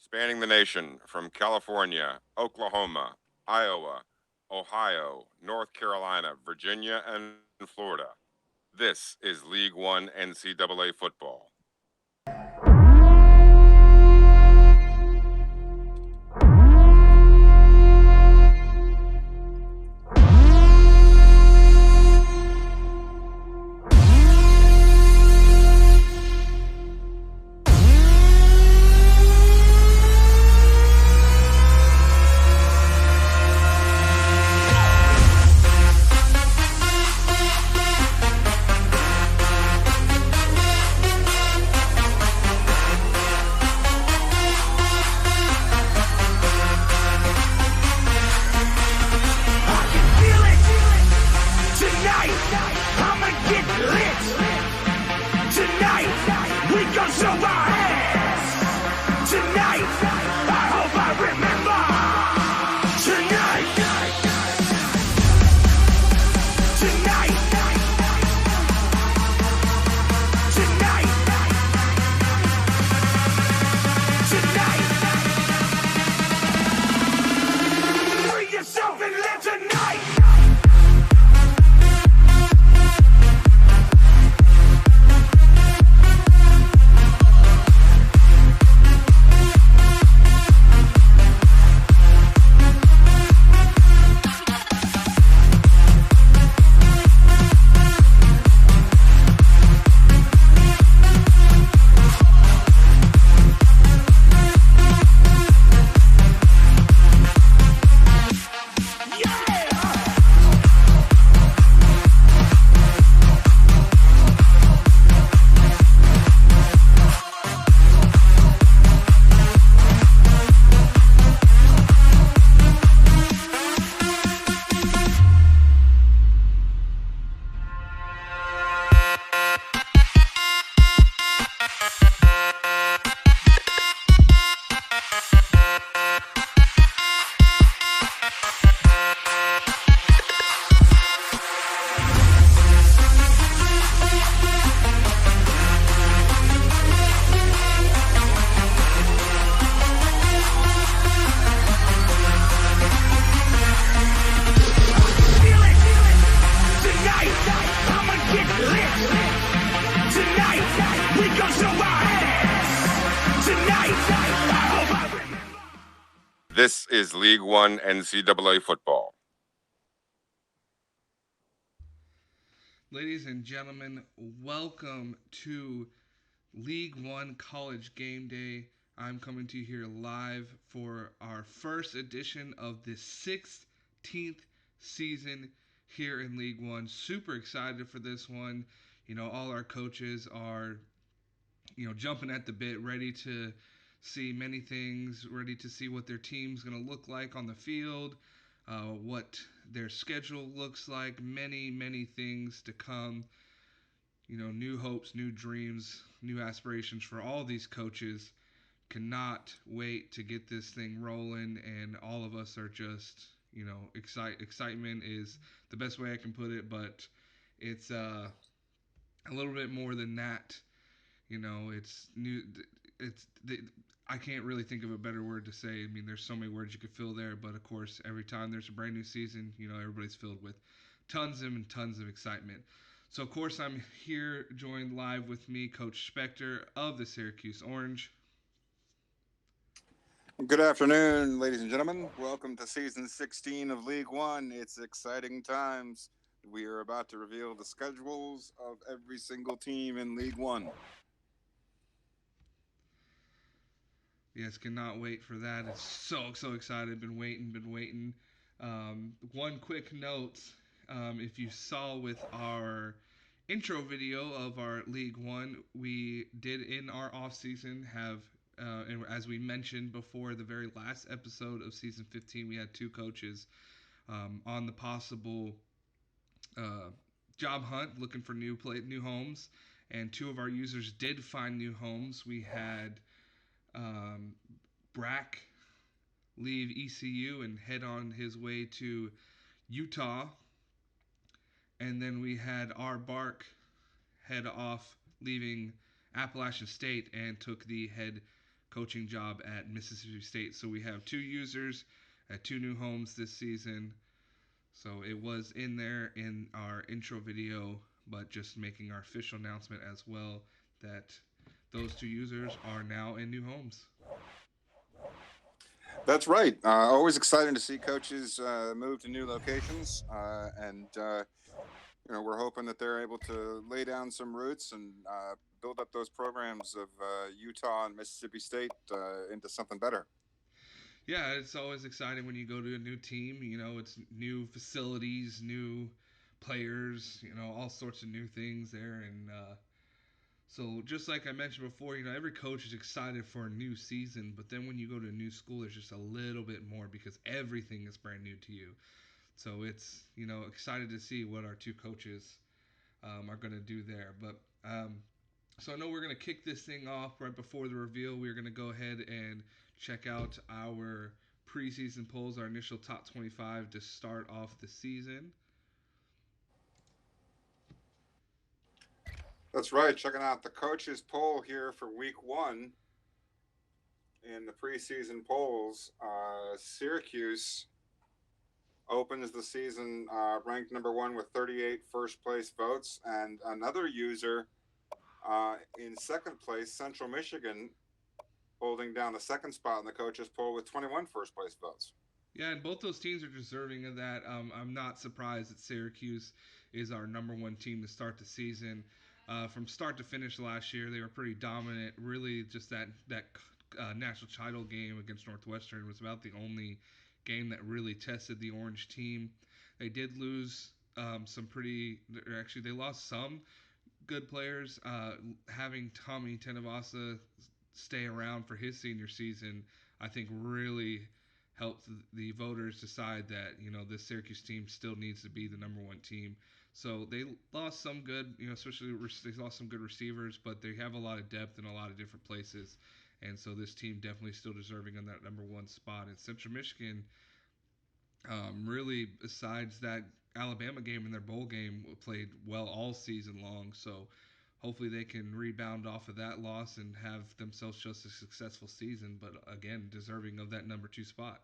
spanning the nation from California, Oklahoma, Iowa, Ohio, North Carolina, Virginia, and Florida. This is League One NCAA football. This is League One NCAA football. Ladies and gentlemen, welcome to League 1 College Game Day. I'm coming to you here live for our first edition of the 16th season here in League 1. Super excited for this one. You know, all our coaches are, jumping at the bit, ready to see many things, ready to see what their team's going to look like on the field, what their schedule looks like, many things to come. You know, new hopes, new dreams, new aspirations for all these coaches. Cannot wait to get this thing rolling, and all of us are just, excitement is the best way I can put it, but it's a little bit more than that. You know, it's new. It's I can't really think of a better word to say. I mean, there's so many words you could fill there, but of course, every time there's a brand new season, everybody's filled with tons and tons of excitement. So, of course, I'm here joined live with me, Coach Spector of the Syracuse Orange. Good afternoon, ladies and gentlemen. Welcome to season 16 of League One. It's exciting times. We are about to reveal the schedules of every single team in League One. Yes, cannot wait for that. It's so excited. Been waiting. One quick note: if you saw with our intro video of our League One, we did in our off season have, and as we mentioned before, the very last episode of season 15, we had two coaches on the possible job hunt, looking for new homes, and two of our users did find new homes. We had Brack leave ECU and head on his way to Utah. And then we had R. Bark head off, leaving Appalachian State, and took the head coaching job at Mississippi State. So we have two users at two new homes this season. So it was in there in our intro video, but just making our official announcement as well that those two users are now in new homes. That's right. Always exciting to see coaches move to new locations, and we're hoping that they're able to lay down some roots and build up those programs of Utah and Mississippi State into something better. Yeah, it's always exciting when you go to a new team. It's new facilities, new players, all sorts of new things there. And so, just like I mentioned before, every coach is excited for a new season. But then when you go to a new school, there's just a little bit more because everything is brand new to you. So it's excited to see what our two coaches are going to do there. But so I know we're going to kick this thing off right before the reveal. We're going to go ahead and check out our preseason polls, our initial top 25 to start off the season. That's right. Checking out the coaches poll here for week one in the preseason polls. Syracuse opens the season ranked number one with 38 first place votes, and another user in second place, Central Michigan, holding down the second spot in the coaches poll with 21 first place votes. Yeah, and both those teams are deserving of that. I'm not surprised that Syracuse is our number one team to start the season. From start to finish last year, they were pretty dominant. Really, just that national title game against Northwestern was about the only game that really tested the Orange team. They did lose some pretty. Actually, they lost some good players. Having Tommy Tenavasa stay around for his senior season, I think really helped the voters decide that this Syracuse team still needs to be the number one team. So they lost some good, especially they lost some good receivers, but they have a lot of depth in a lot of different places. And so this team definitely still deserving on that number one spot. And Central Michigan, really, besides that Alabama game and their bowl game, played well all season long. So hopefully they can rebound off of that loss and have themselves just a successful season. But again, deserving of that number two spot.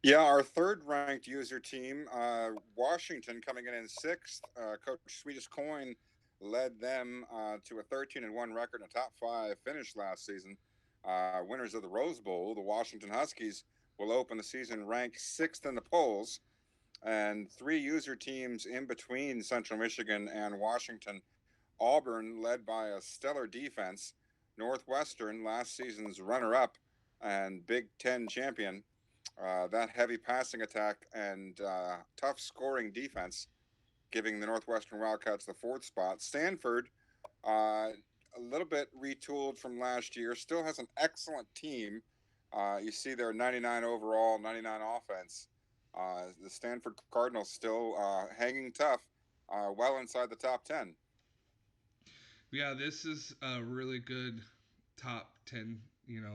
Yeah, our third ranked user team, Washington, coming in sixth. Coach Swedish Coin led them to a 13-1 record and a top five finish last season. Winners of the Rose Bowl, the Washington Huskies, will open the season ranked sixth in the polls. And three user teams in between Central Michigan and Washington. Auburn, led by a stellar defense. Northwestern, last season's runner up and Big Ten champion. That heavy passing attack and tough scoring defense, giving the Northwestern Wildcats the fourth spot. Stanford, a little bit retooled from last year, still has an excellent team. You see their 99 overall, 99 offense. The Stanford Cardinals still hanging tough, well inside the top 10. Yeah, this is a really good top 10.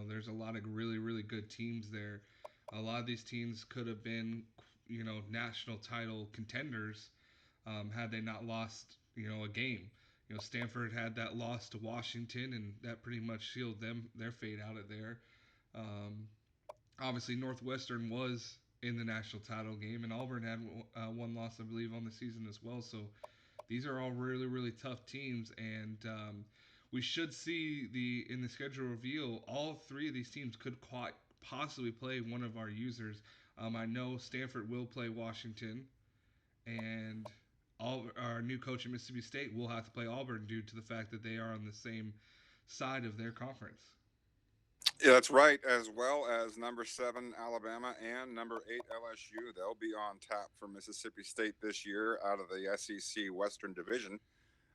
There's a lot of really, really good teams there. A lot of these teams could have been, national title contenders had they not lost, a game. Stanford had that loss to Washington, and that pretty much sealed their fate out of there. Um, Obviously, Northwestern was in the national title game, and Auburn had one loss, I believe, on the season as well. So these are all really, really tough teams, and we should see in the schedule reveal all three of these teams could quite possibly play one of our users. I know Stanford will play Washington, and all our new coach at Mississippi State will have to play Auburn due to the fact that they are on the same side of their conference. Yeah, that's right, as well as number 7 Alabama and number 8 LSU. They'll be on tap for Mississippi State this year out of the SEC Western Division.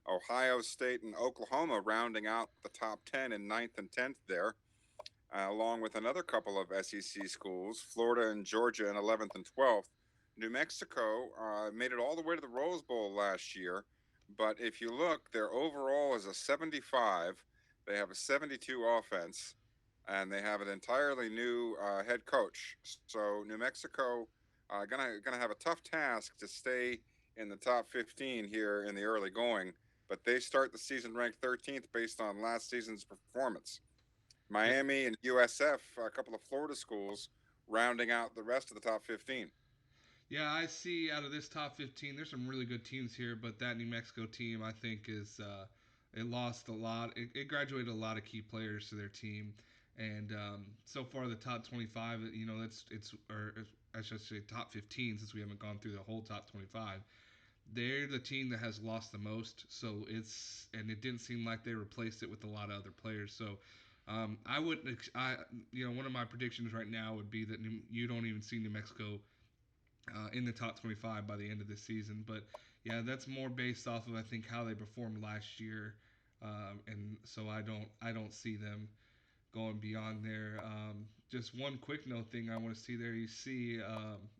Ohio State and Oklahoma rounding out the top 10 in ninth and 10th there, along with another couple of SEC schools, Florida and Georgia in 11th and 12th. New Mexico made it all the way to the Rose Bowl last year, but if you look, their overall is a 75. They have a 72 offense, and they have an entirely new head coach. So New Mexico gonna have a tough task to stay in the top 15 here in the early going, but they start the season ranked 13th based on last season's performance. Yep. Miami and USF, a couple of Florida schools, rounding out the rest of the top 15. Yeah, I see out of this top 15, there's some really good teams here, but that New Mexico team, I think, is it lost a lot. It graduated a lot of key players to their team, and so far the top 25, or I should say top 15, since we haven't gone through the whole top 25. They're the team that has lost the most, so it didn't seem like they replaced it with a lot of other players. So I wouldn't, one of my predictions right now would be that you don't even see New Mexico in the top 25 by the end of the season. But yeah, that's more based off of I think how they performed last year, and so I don't see them going beyond there. Just one quick note thing I want to see there. You see,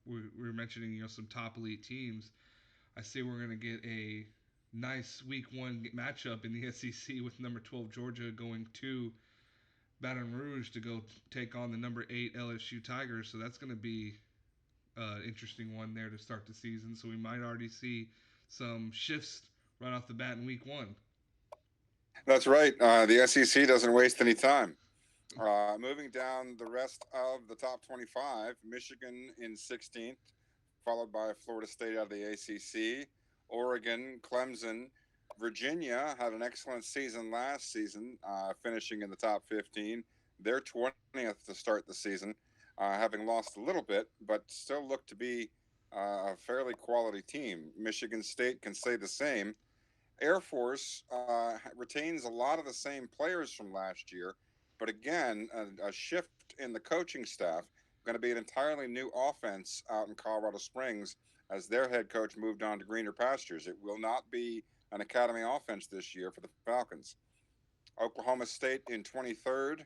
we're mentioning some top elite teams. I see we're gonna get a nice week one matchup in the SEC with number 12 Georgia going to Baton Rouge to go take on the number 8 LSU Tigers. So that's going to be interesting one there to start the season. So we might already see some shifts right off the bat in week one. That's right. The SEC doesn't waste any time. Moving down the rest of the top 25, Michigan in 16th, followed by Florida State out of the ACC, Oregon, Clemson. Virginia had an excellent season last season, finishing in the top 15. They're 20th to start the season, having lost a little bit, but still look to be a fairly quality team. Michigan State can say the same. Air Force retains a lot of the same players from last year, but again, a shift in the coaching staff. Going to be an entirely new offense out in Colorado Springs as their head coach moved on to greener pastures. It will not be an academy offense this year for the Falcons. Oklahoma State in 23rd,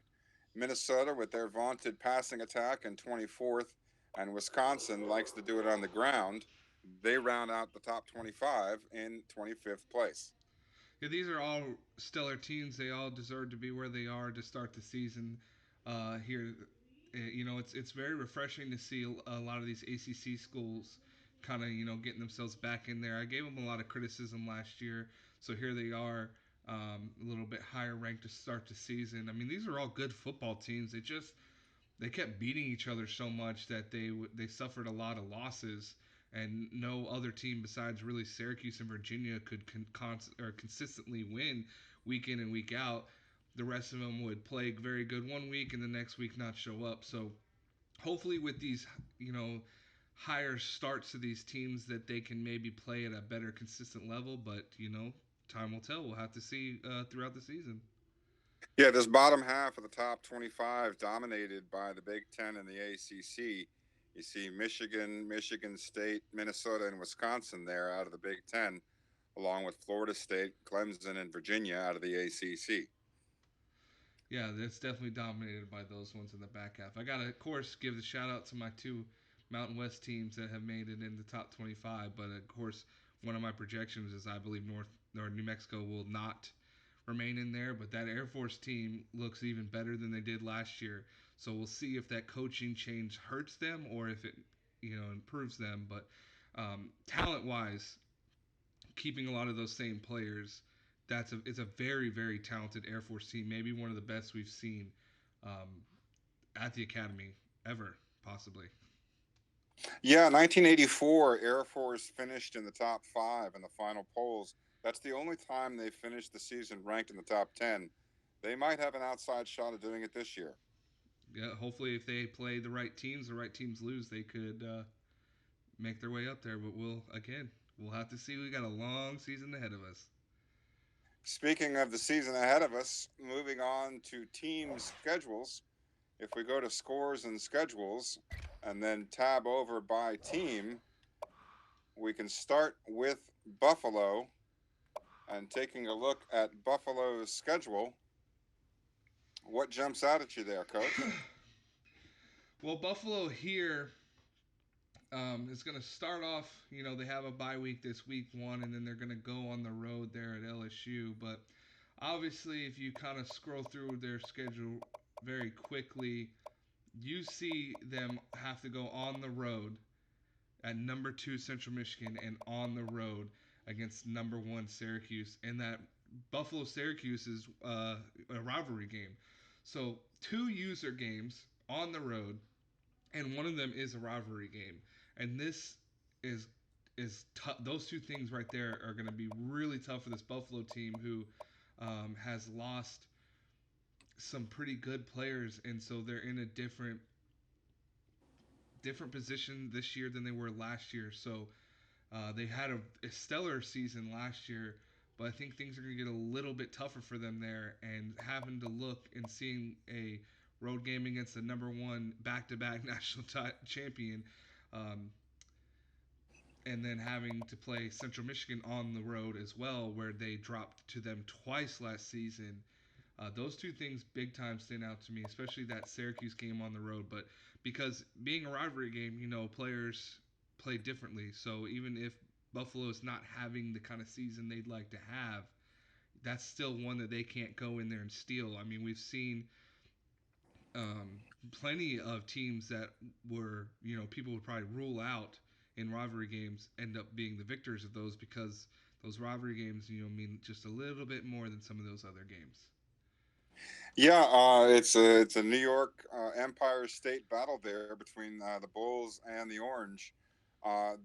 Minnesota with their vaunted passing attack in 24th, and Wisconsin likes to do it on the ground. They round out the top 25 in 25th place. Yeah, these are all stellar teams. They all deserve to be where they are to start the season. Here, it's very refreshing to see a lot of these ACC schools kind of getting themselves back in there. I gave them a lot of criticism last year, so here they are, a little bit higher ranked to start the season. I mean, these are all good football teams. They kept beating each other so much that they suffered a lot of losses, and no other team besides really Syracuse and Virginia could consistently win week in and week out. The rest of them would play very good one week and the next week not show up. So hopefully with these higher starts to these teams that they can maybe play at a better consistent level. But time will tell. We'll have to see throughout the season. Yeah, this bottom half of the top 25 dominated by the Big Ten and the ACC. You see Michigan, Michigan State, Minnesota, and Wisconsin there out of the Big Ten, along with Florida State, Clemson, and Virginia out of the ACC. Yeah, that's definitely dominated by those ones in the back half. I gotta, of course, give the shout out to my two Mountain West teams that have made it in the top 25. But of course, one of my projections is I believe North or New Mexico will not remain in there. But that Air Force team looks even better than they did last year. So we'll see if that coaching change hurts them or if it improves them. But talent wise, keeping a lot of those same players, it's a very very talented Air Force team, maybe one of the best we've seen um, at the academy ever, possibly. Yeah, 1984, Air Force finished in the top five in the final polls. That's the only time they finished the season ranked in the top 10. They might have an outside shot of doing it this year. Yeah, hopefully if they play the right teams lose, they could make their way up there. But we'll have to see. We got a long season ahead of us. Speaking of the season ahead of us, moving on to team schedules, if we go to scores and schedules and then tab over by team, we can start with Buffalo and taking a look at Buffalo's schedule. What jumps out at you there, coach? Well, Buffalo here is going to start off. They have a bye week this week one, and then they're going to go on the road there at LSU. But obviously, if you kind of scroll through their schedule very quickly, you see them have to go on the road at number 2 Central Michigan and on the road against number 1 Syracuse. And that Buffalo Syracuse is a rivalry game. So two user games on the road, and one of them is a rivalry game. And this is those two things right there are going to be really tough for this Buffalo team who has lost some pretty good players, and so they're in a different position this year than they were last year. So they had a stellar season last year, but I think things are going to get a little bit tougher for them there. And having to look and seeing a road game against the number one back-to-back national champion, um, and then having to play Central Michigan on the road as well, where they dropped to them twice last season. Those two things big time stand out to me, especially that Syracuse game on the road. But because being a rivalry game, players play differently. So even if Buffalo is not having the kind of season they'd like to have, that's still one that they can't go in there and steal. I mean, we've seen um, plenty of teams that were, people would probably rule out in rivalry games end up being the victors of those because those rivalry games, mean just a little bit more than some of those other games. Yeah, it's a New York Empire State battle there between the Bulls and the Orange.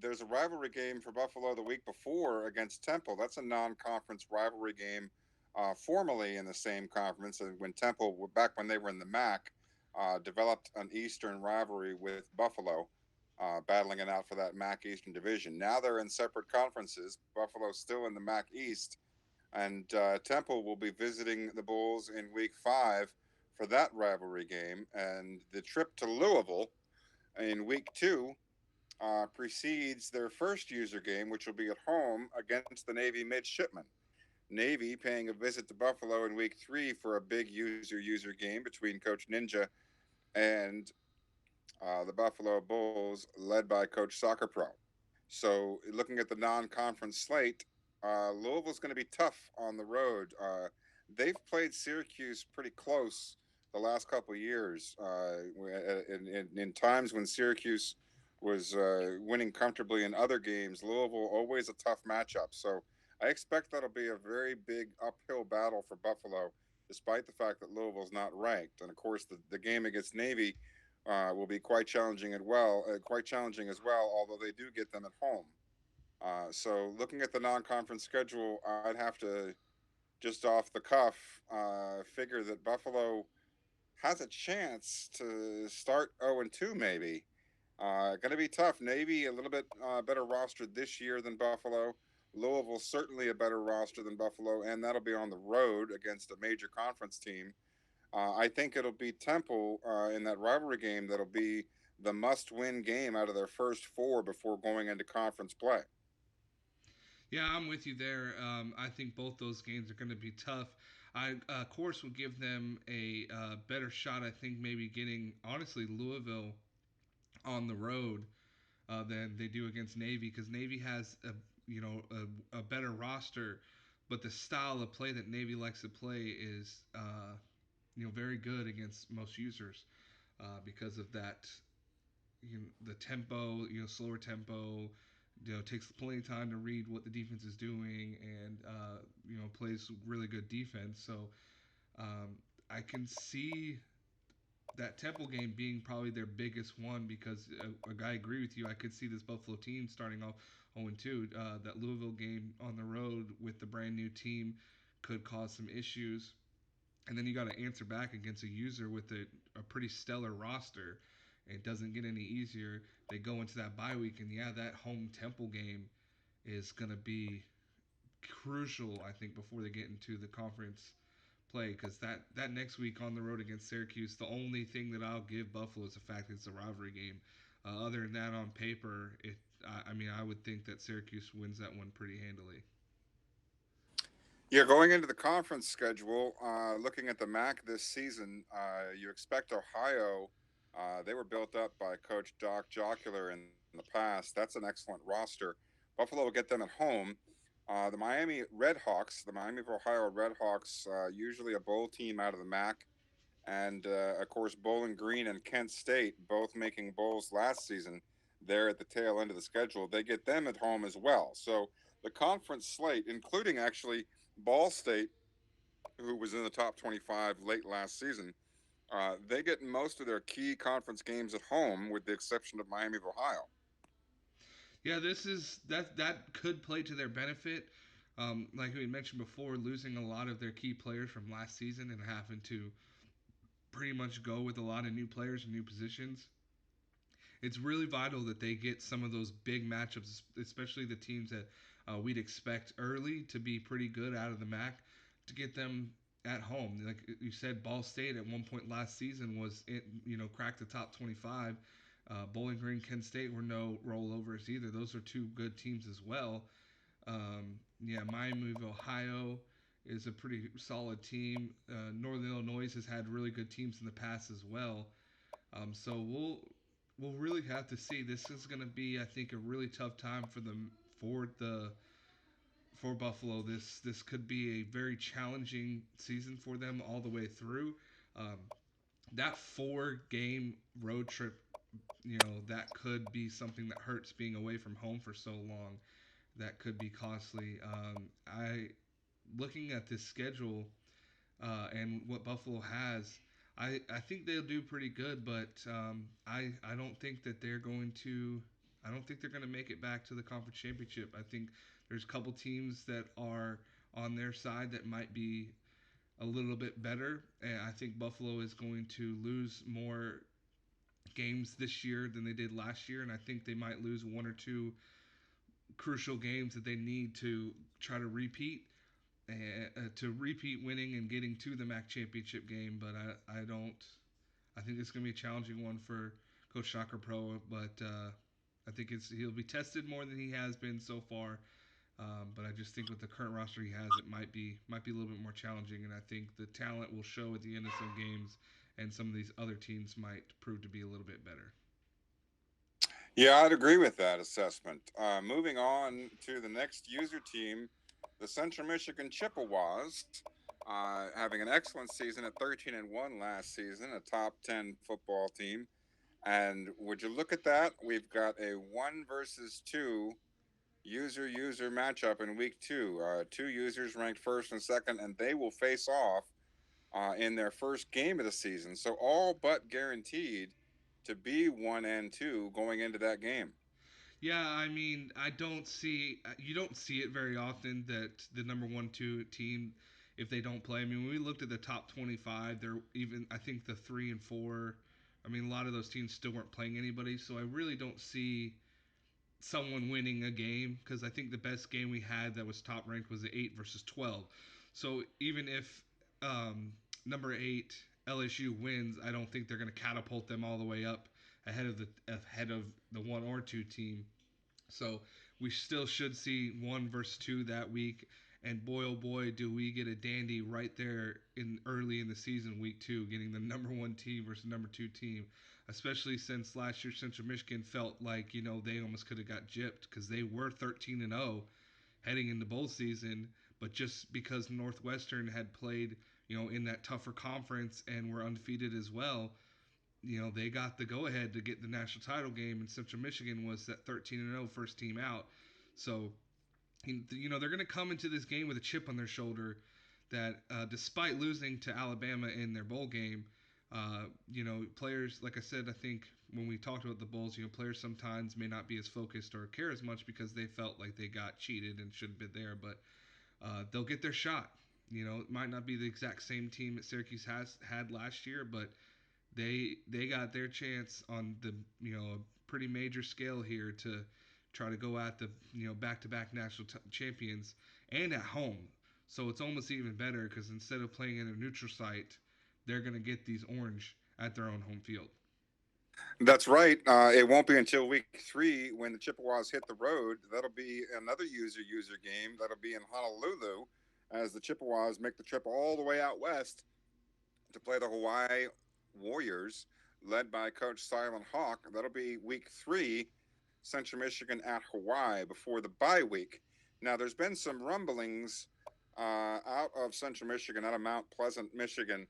There's a rivalry game for Buffalo the week before against Temple. That's a non-conference rivalry game, formerly in the same conference. And when Temple, back when they were in the MAC, developed an Eastern rivalry with Buffalo, battling it out for that MAC Eastern division. Now they're in separate conferences. Buffalo's still in the MAC East, and Temple will be visiting the Bulls in Week 5 for that rivalry game. And the trip to Louisville in Week 2 precedes their first user game, which will be at home against the Navy midshipmen. Navy paying a visit to Buffalo in Week 3 for a big user game between Coach Ninja and the Buffalo Bulls, led by Coach Soccer Pro. So, looking at the non-conference slate, Louisville's going to be tough on the road. They've played Syracuse pretty close the last couple of years. In times when Syracuse was winning comfortably in other games, Louisville always a tough matchup. So, I expect that'll be a very big uphill battle for Buffalo, despite the fact that Louisville's not ranked. And of course, the game against Navy will be quite challenging as well. Although they do get them at home. So looking at the non-conference schedule, I'd have to just off the cuff figure that Buffalo has a chance to start 0-2 maybe. Going to be tough. Navy a little bit better roster this year than Buffalo. Louisville certainly a better roster than Buffalo, and that'll be on the road against a major conference team. I think it'll be Temple in that rivalry game that'll be the must-win game out of their first four before going into conference play. Yeah, I'm with you there. I think both those games are going to be tough. I, of course, would give them a better shot. I think maybe getting honestly Louisville on the road than they do against Navy because Navy has a better roster, but the style of play that Navy likes to play is very good against most users because of that the tempo, slower tempo. Takes plenty of time to read what the defense is doing, and plays really good defense. So I can see that Temple game being probably their biggest one because I agree with you. I could see this Buffalo team starting off 0-2. That Louisville game on the road with the brand new team could cause some issues. And then you got to answer back against a user with a pretty stellar roster. It doesn't get any easier. They go into that bye week, and yeah, that home Temple game is going to be crucial, I think, before they get into the conference play. Because that next week on the road against Syracuse, the only thing that I'll give Buffalo is the fact that it's a rivalry game. Other than that, on paper, I would think that Syracuse wins that one pretty handily. Yeah, going into the conference schedule, looking at the MAC this season, you expect Ohio. They were built up by Coach Doc Jocular in the past. That's an excellent roster. Buffalo will get them at home. The Miami of Ohio Redhawks, usually a bowl team out of the MAC, and of course Bowling Green and Kent State, both making bowls last season. There at the tail end of the schedule, they get them at home as well. So the conference slate, including actually Ball State, who was in the top 25 late last season, They get most of their key conference games at home, with the exception of Miami of Ohio. Yeah, that could play to their benefit. Like we mentioned before, losing a lot of their key players from last season and having to pretty much go with a lot of new players and new positions. It's really vital that they get some of those big matchups, especially the teams that we'd expect early to be pretty good out of the MAC, to get them at home. Like you said, Ball State at one point last season cracked the top 25. Bowling Green, Kent State were no rollovers either. Those are two good teams as well. Yeah, Miami of Ohio is a pretty solid team. Northern Illinois has had really good teams in the past as well. So we'll really have to see. This is going to be, I think, a really tough time for the for Buffalo. This could be a very challenging season for them all the way through. Um, that 4 game road trip, that could be something that hurts being away from home for so long. That could be costly. I looking at this schedule and what Buffalo has, I think they'll do pretty good, but I don't think that they're going to. I don't think they're going to make it back to the conference championship. I think there's a couple teams that are on their side that might be a little bit better, and I think Buffalo is going to lose more games this year than they did last year, and I think they might lose one or two crucial games that they need to try to repeat winning and getting to the MAC championship game. But I don't. I think it's going to be a challenging one for Coach Shocker Pro. But I think he'll be tested more than he has been so far. But I just think with the current roster he has, it might be a little bit more challenging. And I think the talent will show at the end of some games, and some of these other teams might prove to be a little bit better. Yeah, I'd agree with that assessment. Moving on to the next user team, the Central Michigan Chippewas, having an excellent season at 13-1 last season, a top 10 football team. And would you look at that? We've got a one versus two user matchup in week two. Two users ranked first and second, and they will face off in their first game of the season. So all but guaranteed to be 1-2 going into that game. Yeah, I mean, I don't see you don't see it very often that the number 1, 2 team, if they don't play. I mean, when we looked at the top 25, they're even. I think the 3 and 4. I mean, a lot of those teams still weren't playing anybody, so I really don't see someone winning a game, because I think the best game we had that was top ranked was the 8 versus 12. So even if um, number 8 LSU wins, I don't think they're going to catapult them all the way up ahead of the 1 or 2 team. So we still should see 1 versus 2 that week. And boy, oh boy, do we get a dandy right there in early in the season, week 2, getting the number 1 team versus number 2 team. Especially since last year Central Michigan felt like they almost could have got gypped, because they were 13-0 heading into bowl season, but just because Northwestern had played in that tougher conference and were undefeated as well, they got the go ahead to get the national title game, and Central Michigan was that 13-0 first team out. So, they're going to come into this game with a chip on their shoulder that, despite losing to Alabama in their bowl game, players, like I said, I think when we talked about the bowls, players sometimes may not be as focused or care as much because they felt like they got cheated and shouldn't have been there, but they'll get their shot. It might not be the exact same team that Syracuse has had last year, but they got their chance on the pretty major scale here to try to go at the back to back national champions, and at home. So it's almost even better, because instead of playing in a neutral site, they're going to get these orange at their own home field. That's right. It won't be until week three when the Chippewas hit the road. That'll be another user game. That'll be in Honolulu, as the Chippewas make the trip all the way out west to play the Hawaii Warriors, led by Coach Silent Hawk. That'll be week three, Central Michigan at Hawaii before the bye week. Now, there's been some rumblings out of Central Michigan, out of Mount Pleasant, Michigan,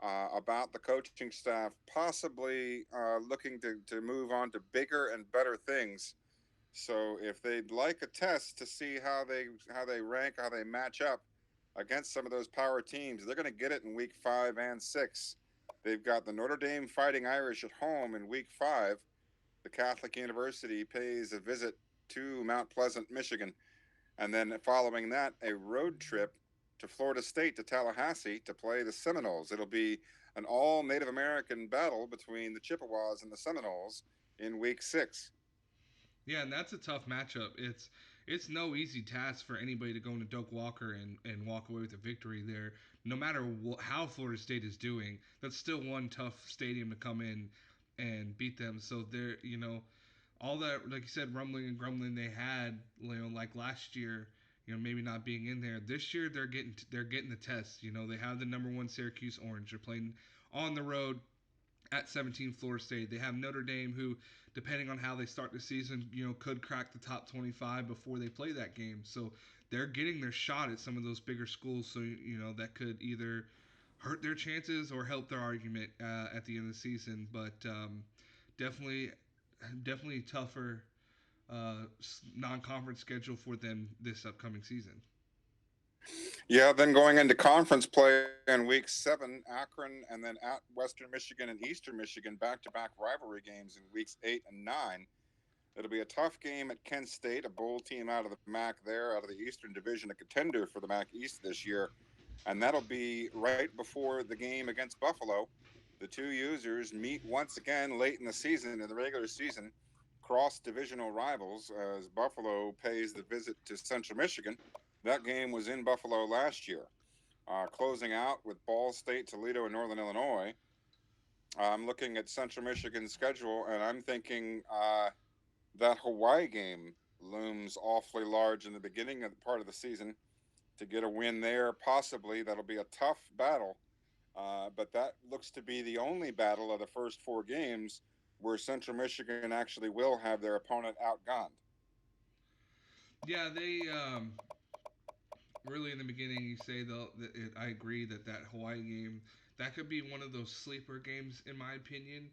about the coaching staff possibly looking to move on to bigger and better things. So, if they'd like a test to see how they rank, how they match up against some of those power teams, they're going to get it in week 5 and 6. They've got the Notre Dame Fighting Irish at home in week 5. The Catholic University pays a visit to Mount Pleasant, Michigan. And then following that, a road trip to Florida State to Tallahassee to play the Seminoles. It'll be an all Native American battle between the Chippewas and the Seminoles in week 6. Yeah, and that's a tough matchup. It's no easy task for anybody to go into Doak Walker and walk away with a victory there. No matter how Florida State is doing, that's still one tough stadium to come in and beat them. So they're all that, like you said, rumbling and grumbling they had, like last year, maybe not being in there. This year they're getting the test. They have the number one Syracuse Orange. They're playing on the road at 17 Florida State. They have Notre Dame, who, depending on how they start the season, could crack the top 25 before they play that game. So they're getting their shot at some of those bigger schools. So that could either hurt their chances or help their argument at the end of the season. But definitely, definitely tougher non-conference schedule for them this upcoming season. Yeah, then going into conference play in week 7, Akron, and then at Western Michigan and Eastern Michigan, back-to-back rivalry games in weeks 8 and 9. It'll be a tough game at Kent State, a bowl team out of the MAC there, out of the Eastern Division, a contender for the MAC East this year. And that'll be right before the game against Buffalo. The two users meet once again late in the season, in the regular season, cross-divisional rivals, as Buffalo pays the visit to Central Michigan. That game was in Buffalo last year. Closing out with Ball State, Toledo, and Northern Illinois. I'm looking at Central Michigan's schedule, and I'm thinking that Hawaii game looms awfully large in the beginning of the part of the season. To get a win there, possibly, that'll be a tough battle. But that looks to be the only battle of the first 4 games where Central Michigan actually will have their opponent outgunned. Yeah, they really in the beginning you say though I agree that Hawaii game that could be one of those sleeper games in my opinion.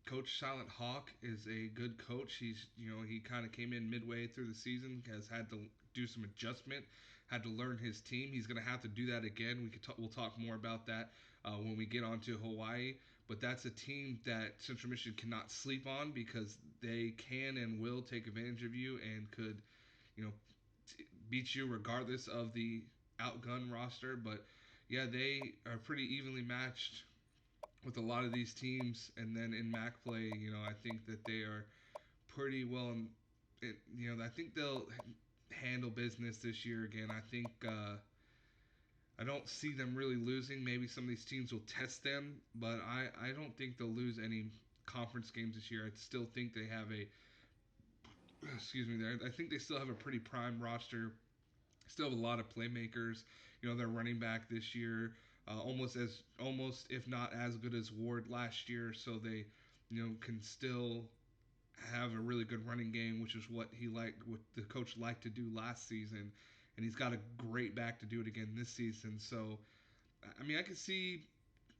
Coach Silent Hawk is a good coach. He kind of came in midway through the season, has had to do some adjustment, had to learn his team. He's going to have to do that again. We'll talk more about that when we get onto Hawaii. But that's a team that Central Michigan cannot sleep on because they can and will take advantage of you and could you know beat you regardless of the outgun roster. But yeah, they are pretty evenly matched with a lot of these teams. And then in MAC play, I think that they are pretty well. I think they'll handle business this year again. I don't see them really losing. Maybe some of these teams will test them, but I don't think they'll lose any conference games this year. I still think they have a excuse me there. I think they still have a pretty prime roster. Still have a lot of playmakers. Their running back this year, almost if not as good as Ward last year. So they, can still have a really good running game, which is what the coach liked to do last season, and he's got a great back to do it again this season. So, I mean, I could see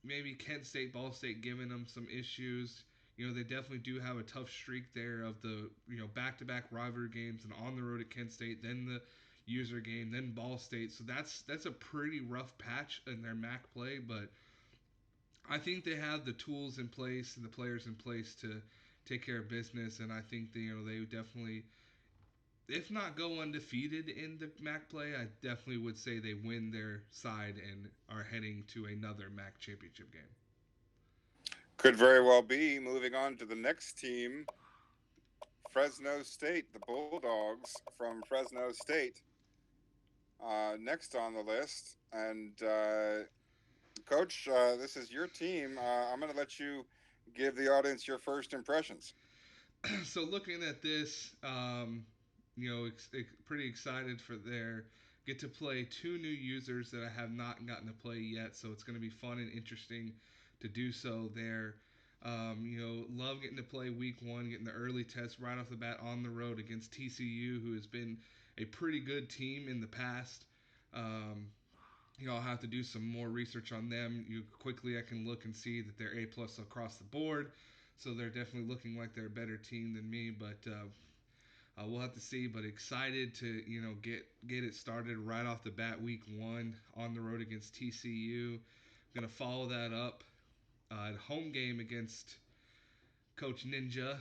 maybe Kent State, Ball State giving them some issues. They definitely do have a tough streak there of the back-to-back rivalry games and on the road at Kent State, then the user game, then Ball State. So that's a pretty rough patch in their MAC play, but I think they have the tools in place and the players in place to take care of business, and I think they definitely, if not go undefeated in the MAC play, I definitely would say they win their side and are heading to another MAC championship game. Could very well be. Moving on to the next team, Fresno State, the Bulldogs from Fresno State, next on the list. And Coach, this is your team. I'm going to let you give the audience your first impressions. So looking at this, pretty excited for their get to play 2 new users that I have not gotten to play yet. So it's going to be fun and interesting to do so there. Love getting to play week 1, getting the early test right off the bat on the road against TCU, who has been a pretty good team in the past. I'll have to do some more research on them. I can look and see that they're A+ across the board, so they're definitely looking like they're a better team than me. But we'll have to see. But excited to get it started right off the bat, week 1 on the road against TCU. Gonna follow that up home game against Coach Ninja.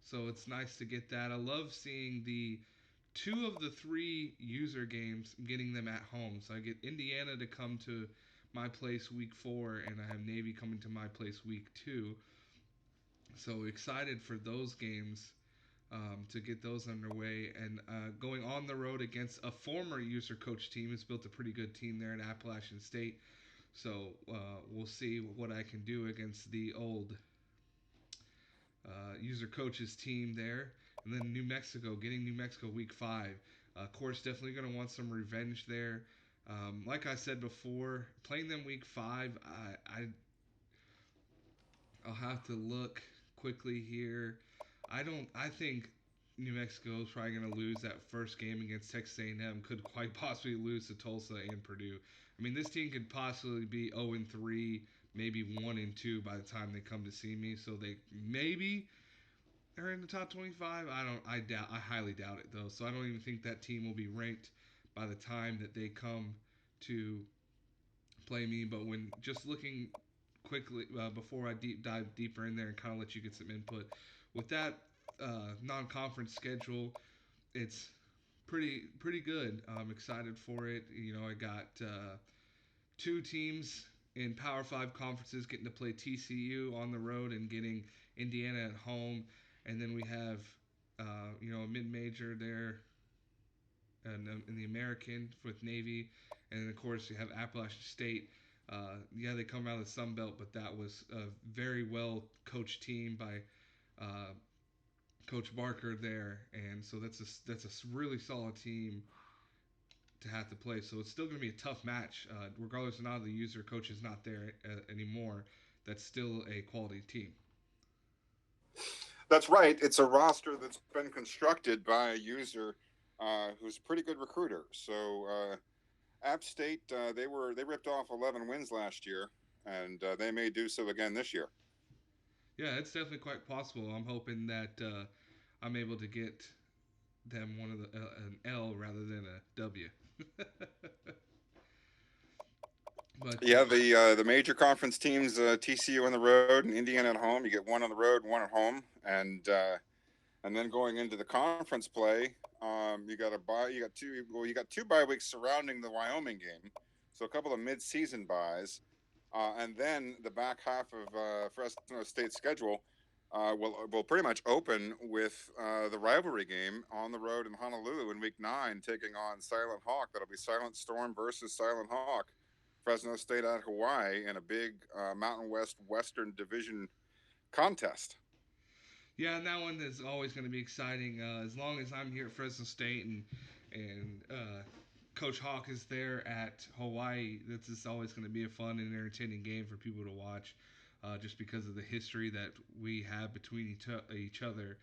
So it's nice to get that. I love seeing the two of the three user games, getting them at home. So I get Indiana to come to my place week 4, and I have Navy coming to my place week 2. So excited for those games, to get those underway, and going on the road against a former user coach team who's built a pretty good team there at Appalachian State. So we'll see what I can do against the old user coaches team there. And then New Mexico, getting New Mexico week 5. Of course, definitely going to want some revenge there. Like I said before, playing them week 5, I'll have to look quickly here. I think New Mexico is probably going to lose that first game against Texas A&M. Could quite possibly lose to Tulsa and Purdue. I mean, this team could possibly be 0-3, maybe 1-2 by the time they come to see me. So they maybe are in the top 25. I highly doubt it though. So I don't even think that team will be ranked by the time that they come to play me. But when just looking quickly, before I dive deeper in there and kind of let you get some input with that non-conference schedule, it's pretty good. I'm excited for it. You know, I got 2 teams in Power 5 conferences getting to play TCU on the road and getting Indiana at home, and then we have a mid-major there in the American with Navy, and then of course you have Appalachian State. Yeah, they come out of the Sun Belt, but that was a very well coached team by Coach Barker there, and so that's a really solid team to have to play. So it's still going to be a tough match, regardless of now the user coach is not there anymore. That's still a quality team. That's right. It's a roster that's been constructed by a user who's a pretty good recruiter. So App State, they ripped off 11 wins last year, and they may do so again this year. Yeah, it's definitely quite possible. I'm hoping that I'm able to get them an L rather than a W. But Yeah, the major conference teams, TCU on the road and Indiana at home. You get one on the road, one at home, and then going into the conference play, you got a bye. You got two. Well, you got 2 bye weeks surrounding the Wyoming game, so a couple of mid-season buys, and then the back half of Fresno State's schedule will pretty much open with the rivalry game on the road in Honolulu in week 9, taking on Silent Hawk. That'll be Silent Storm versus Silent Hawk. Fresno State at Hawaii in a big Mountain West Western Division contest. yeah, and that one is always going to be exciting. As long as I'm here at Fresno State and Coach Hawk is there at Hawaii, this is always going to be a fun and entertaining game for people to watch, just because of the history that we have between each other.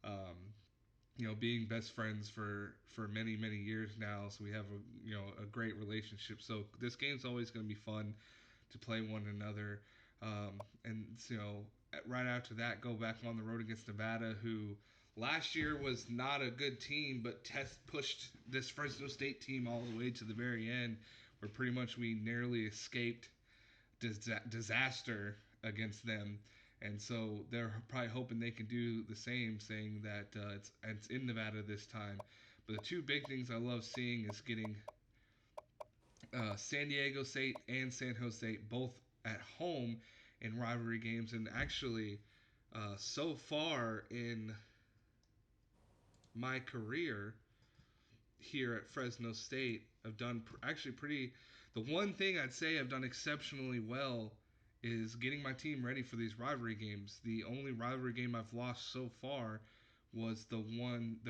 Um, being best friends for many years now, so we have a great relationship. So this game's always going to be fun to play one another. And right after that, go back on the road against Nevada, who last year was not a good team, but pushed this Fresno State team all the way to the very end, where pretty much we narrowly escaped disaster against them. And so they're probably hoping they can do the same, saying that it's in Nevada this time. But the two big things I love seeing is getting San Diego State and San Jose State both at home in rivalry games. And actually, so far in my career here at Fresno State, I've done actually pretty. The one thing I'd say I've done exceptionally well is getting my team ready for these rivalry games. The only rivalry game I've lost so far was the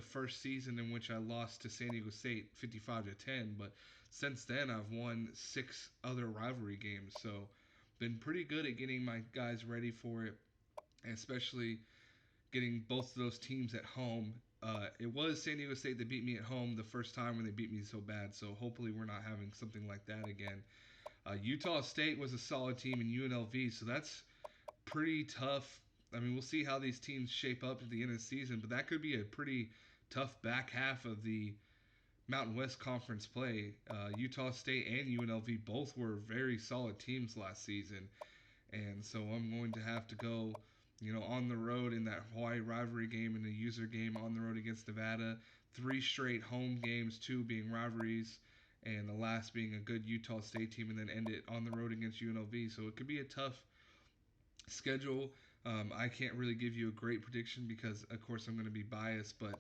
first season in which I lost to San Diego State 55-10. But since then, I've won 6 other rivalry games. So, been pretty good at getting my guys ready for it, and especially getting both of those teams at home. It was San Diego State that beat me at home the first time when they beat me so bad. So hopefully we're not having something like that again. Utah State was a solid team in UNLV, so that's pretty tough. I mean, we'll see how these teams shape up at the end of the season, but that could be a pretty tough back half of the Mountain West Conference play. Utah State and UNLV both were very solid teams last season, and so I'm going to have to go, on the road in that Hawaii rivalry game and the user game on the road against Nevada. Three straight home games, two being rivalries, and the last being a good Utah State team, and then end it on the road against UNLV. So it could be a tough schedule. I can't really give you a great prediction because, of course, I'm going to be biased, but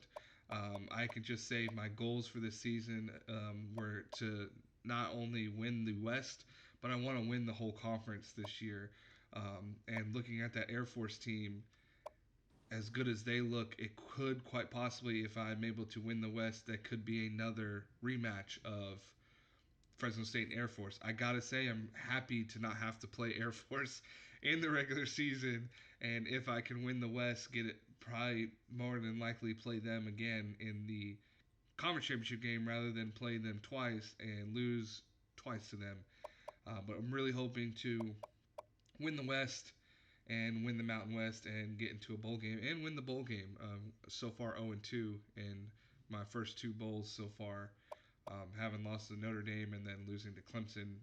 I can just say my goals for this season were to not only win the West, but I want to win the whole conference this year. And looking at that Air Force team, as good as they look, it could quite possibly, if I'm able to win the West, that could be another rematch of Fresno State and Air Force. I gotta say, I'm happy to not have to play Air Force in the regular season, and if I can win the West, get it probably more than likely play them again in the conference championship game rather than play them twice and lose twice to them. But I'm really hoping to win the West and win the Mountain West and get into a bowl game and win the bowl game. So far, 0-2 in my first two bowls so far, having lost to Notre Dame and then losing to Clemson,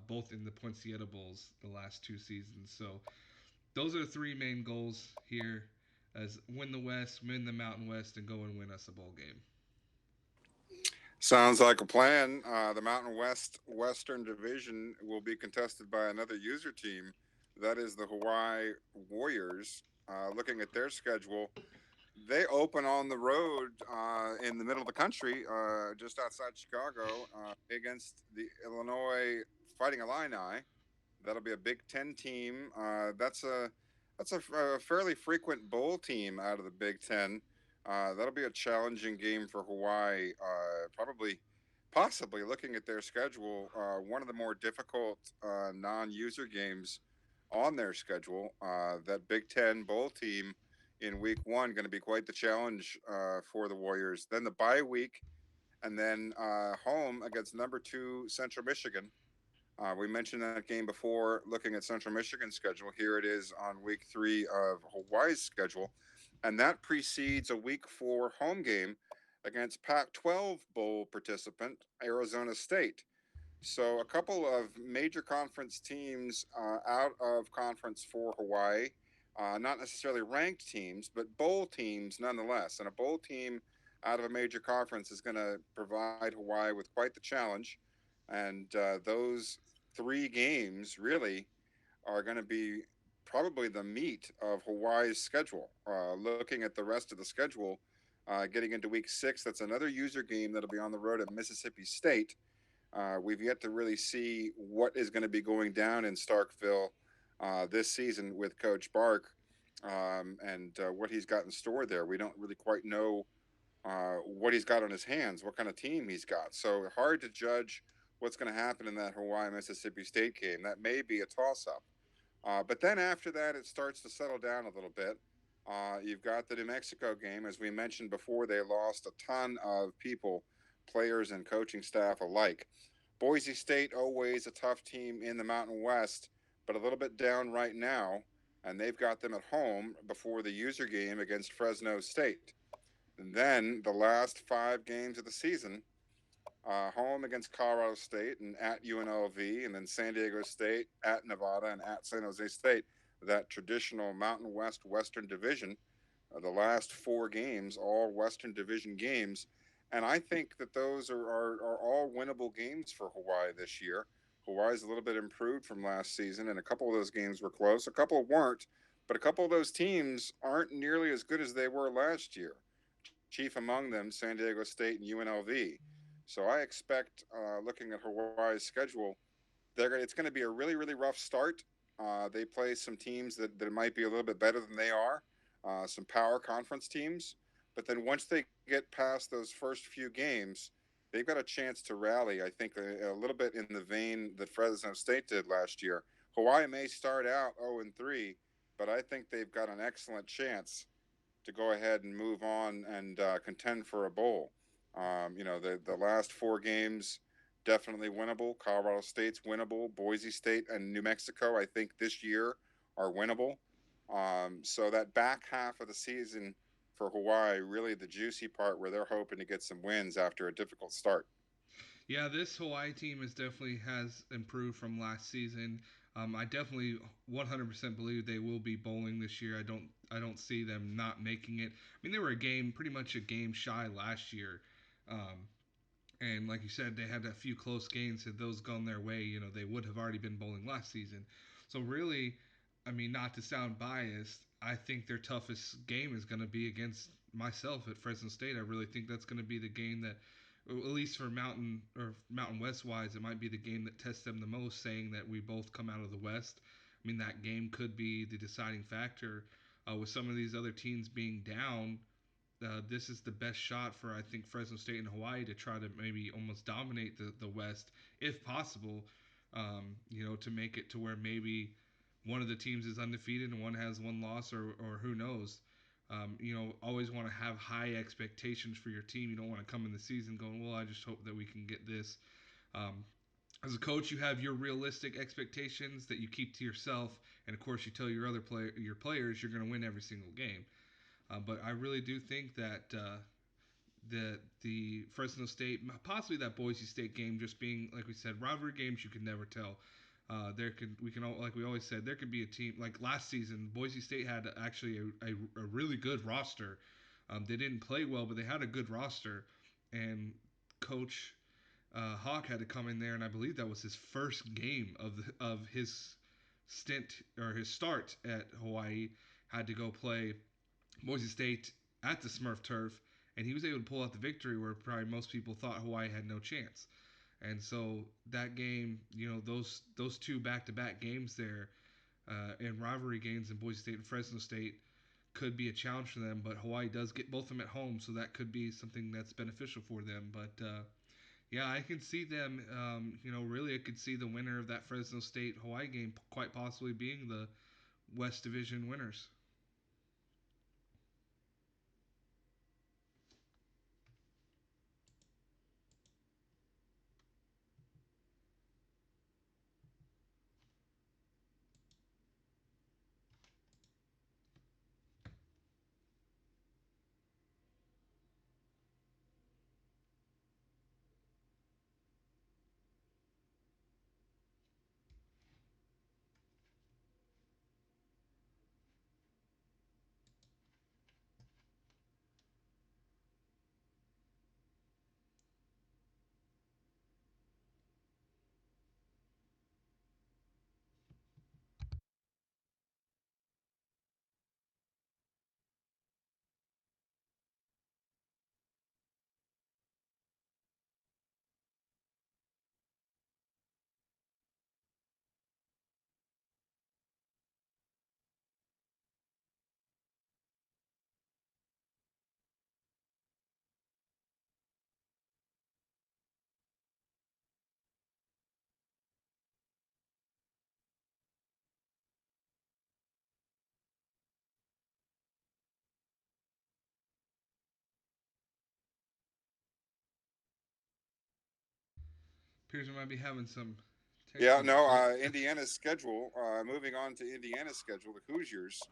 both in the Poinsettia Bowls the last two seasons. So those are the three main goals here: as win the West, win the Mountain West, and go and win us a bowl game. Sounds like a plan. The Mountain West Western Division will be contested by another user team. That is the Hawaii Warriors. Looking at their schedule, they open on the road in the middle of the country, just outside Chicago, against the Illinois Fighting Illini. That'll be a Big Ten team. That's a fairly frequent bowl team out of the Big Ten. That'll be a challenging game for Hawaii. Possibly looking at their schedule, one of the more difficult non-user games on their schedule. That Big Ten bowl team in Week 1 going to be quite the challenge for the Warriors. Then the bye week, and then home against number 2 Central Michigan. We mentioned that game before looking at Central Michigan's schedule. Here it is on week 3 of Hawaii's schedule. And that precedes a week 4 home game against Pac 12 Bowl participant Arizona State. So a couple of major conference teams out of conference for Hawaii. Not necessarily ranked teams, but bowl teams nonetheless. And a bowl team out of a major conference is going to provide Hawaii with quite the challenge. And those 3 games really are going to be probably the meat of Hawaii's schedule. Looking at the rest of the schedule, getting into week 6, that's another user game that'll be on the road at Mississippi State. We've yet to really see what is going to be going down in Starkville this season with Coach Bark and what he's got in store there. We don't really quite know what he's got on his hands, what kind of team he's got. So hard to judge what's going to happen in that Hawaii Mississippi State game. That may be a toss up. But then after that, it starts to settle down a little bit. You've got the New Mexico game. As we mentioned before, they lost a ton of people, players and coaching staff alike. Boise State, always a tough team in the Mountain West, but a little bit down right now. And they've got them at home before the user game against Fresno State. And then the last 5 games of the season, home against Colorado State and at UNLV, and then San Diego State, at Nevada, and at San Jose State. That traditional Mountain West Western Division, the last 4 games, all Western Division games. And I think that those are all winnable games for Hawaii this year. Hawaii's a little bit improved from last season, and a couple of those games were close. A couple weren't, but a couple of those teams aren't nearly as good as they were last year. Chief among them, San Diego State and UNLV. So I expect, looking at Hawaii's schedule, it's going to be a really, really rough start. They play some teams that might be a little bit better than they are, some power conference teams. But then once they get past those first few games, they've got a chance to rally, I think, a little bit in the vein that Fresno State did last year. Hawaii may start out 0-3, but I think they've got an excellent chance to go ahead and move on and contend for a bowl. The last 4 games definitely winnable. Colorado State's winnable. Boise State and New Mexico, I think this year are winnable. So that back half of the season for Hawaii, really the juicy part where they're hoping to get some wins after a difficult start. Yeah, this Hawaii team definitely has improved from last season. I definitely 100% believe they will be bowling this year. I don't see them not making it. I mean, they were a game, pretty much a game shy last year. Um, and like you said, they had a few close games. Had those gone their way, they would have already been bowling last season. So really, I mean, not to sound biased, I think their toughest game is going to be against myself at Fresno State. I really think that's going to be the game that, at least for Mountain West wise, it might be the game that tests them the most. Saying that we both come out of the West, I mean, that game could be the deciding factor. With some of these other teams being down, this is the best shot for I think Fresno State and Hawaii to try to maybe almost dominate the West if possible. To make it to where maybe one of the teams is undefeated and one has one loss, or who knows. Always want to have high expectations for your team. You don't want to come in the season going, well, I just hope that we can get this. Um, as a coach, you have your realistic expectations that you keep to yourself, and of course, you tell your players you're going to win every single game. But I really do think that the Fresno State, possibly that Boise State game, just being like we said, rivalry games, you can never tell. There could we can like we always said, there could be a team like last season. Boise State had actually a really good roster. They didn't play well, but they had a good roster, and Coach Hawk had to come in there, and I believe that was his first game of his stint or his start at Hawaii. Had to go play Boise State at the Smurf turf, and he was able to pull out the victory where probably most people thought Hawaii had no chance. And so that game, those two back-to-back games there, and rivalry games in Boise State and Fresno State could be a challenge for them. But Hawaii does get both of them at home, so that could be something that's beneficial for them. But yeah, I can see them. Really, I could see the winner of that Fresno State Hawaii game quite possibly being the West Division winners. Appears we might be having some Yeah, technical. no, Oh, Indiana's schedule, moving on to Indiana's schedule, the Hoosiers.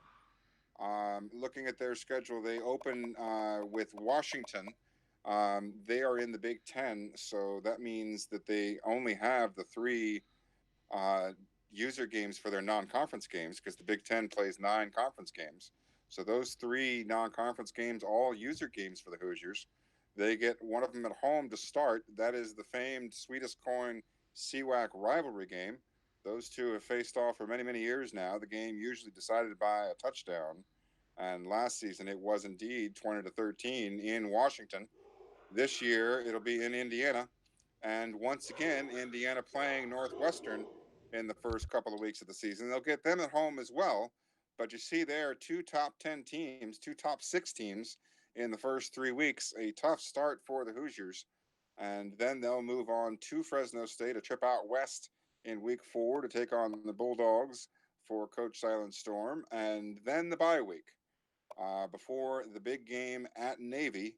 Looking at their schedule, they open with Washington. They are in the Big Ten, so that means that they only have the three uh, user games for their non-conference games because the Big Ten plays 9 conference games. So those three non-conference games, all user games for the Hoosiers. They get one of them at home to start. That is the famed Sweetest Coin CWAC rivalry game. Those two have faced off for many, many years now. The game usually decided by a touchdown. And last season it was indeed 20-13 in Washington. This year it'll be in Indiana, and once again, Indiana playing Northwestern in the first couple of weeks of the season. They'll get them at home as well. But you see, there are two top 10 teams, two top 6 teams in the first 3 weeks. A tough start for the Hoosiers. And then they'll move on to Fresno State, a trip out west in week 4 to take on the Bulldogs for Coach Silent Storm. And then the bye week before the big game at Navy.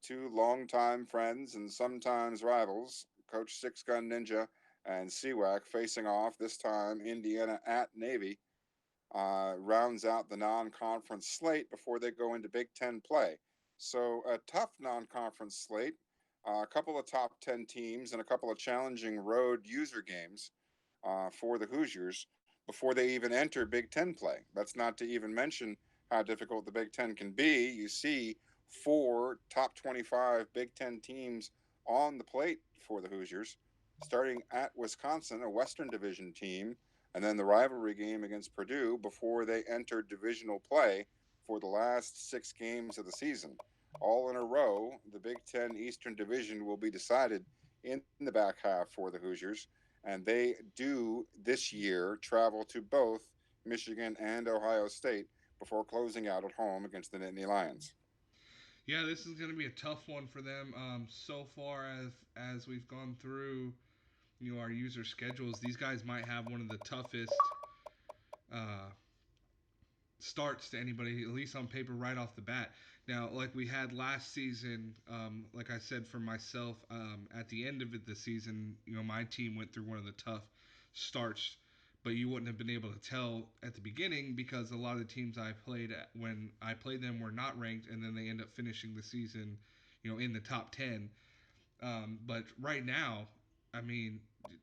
Two longtime friends and sometimes rivals, Coach Six Gun Ninja and CWAC, facing off, this time Indiana at Navy, rounds out the non conference slate before they go into Big Ten play. So, a tough non conference slate, a couple of top 10 teams, and a couple of challenging road user games. for the Hoosiers before they even enter Big Ten play. That's not to even mention how difficult the Big Ten can be. You see four top 25 Big Ten teams on the plate for the Hoosiers, starting at Wisconsin, a Western Division team, and then the rivalry game against Purdue before they enter divisional play for the last 6 games of the season. All in a row, the Big Ten Eastern Division will be decided in the back half for the Hoosiers, and they do this year travel to both Michigan and Ohio State before closing out at home against the Nittany Lions. Yeah, this is going to be a tough one for them. So far as we've gone through, our user schedules, these guys might have one of the toughest uh, starts to anybody, at least on paper, right off the bat. Now, like we had last season, like I said for myself, at the end of the season, my team went through one of the tough starts, but you wouldn't have been able to tell at the beginning because a lot of the teams I played at, when I played them were not ranked, and then they end up finishing the season, in the top 10. But right now, I mean,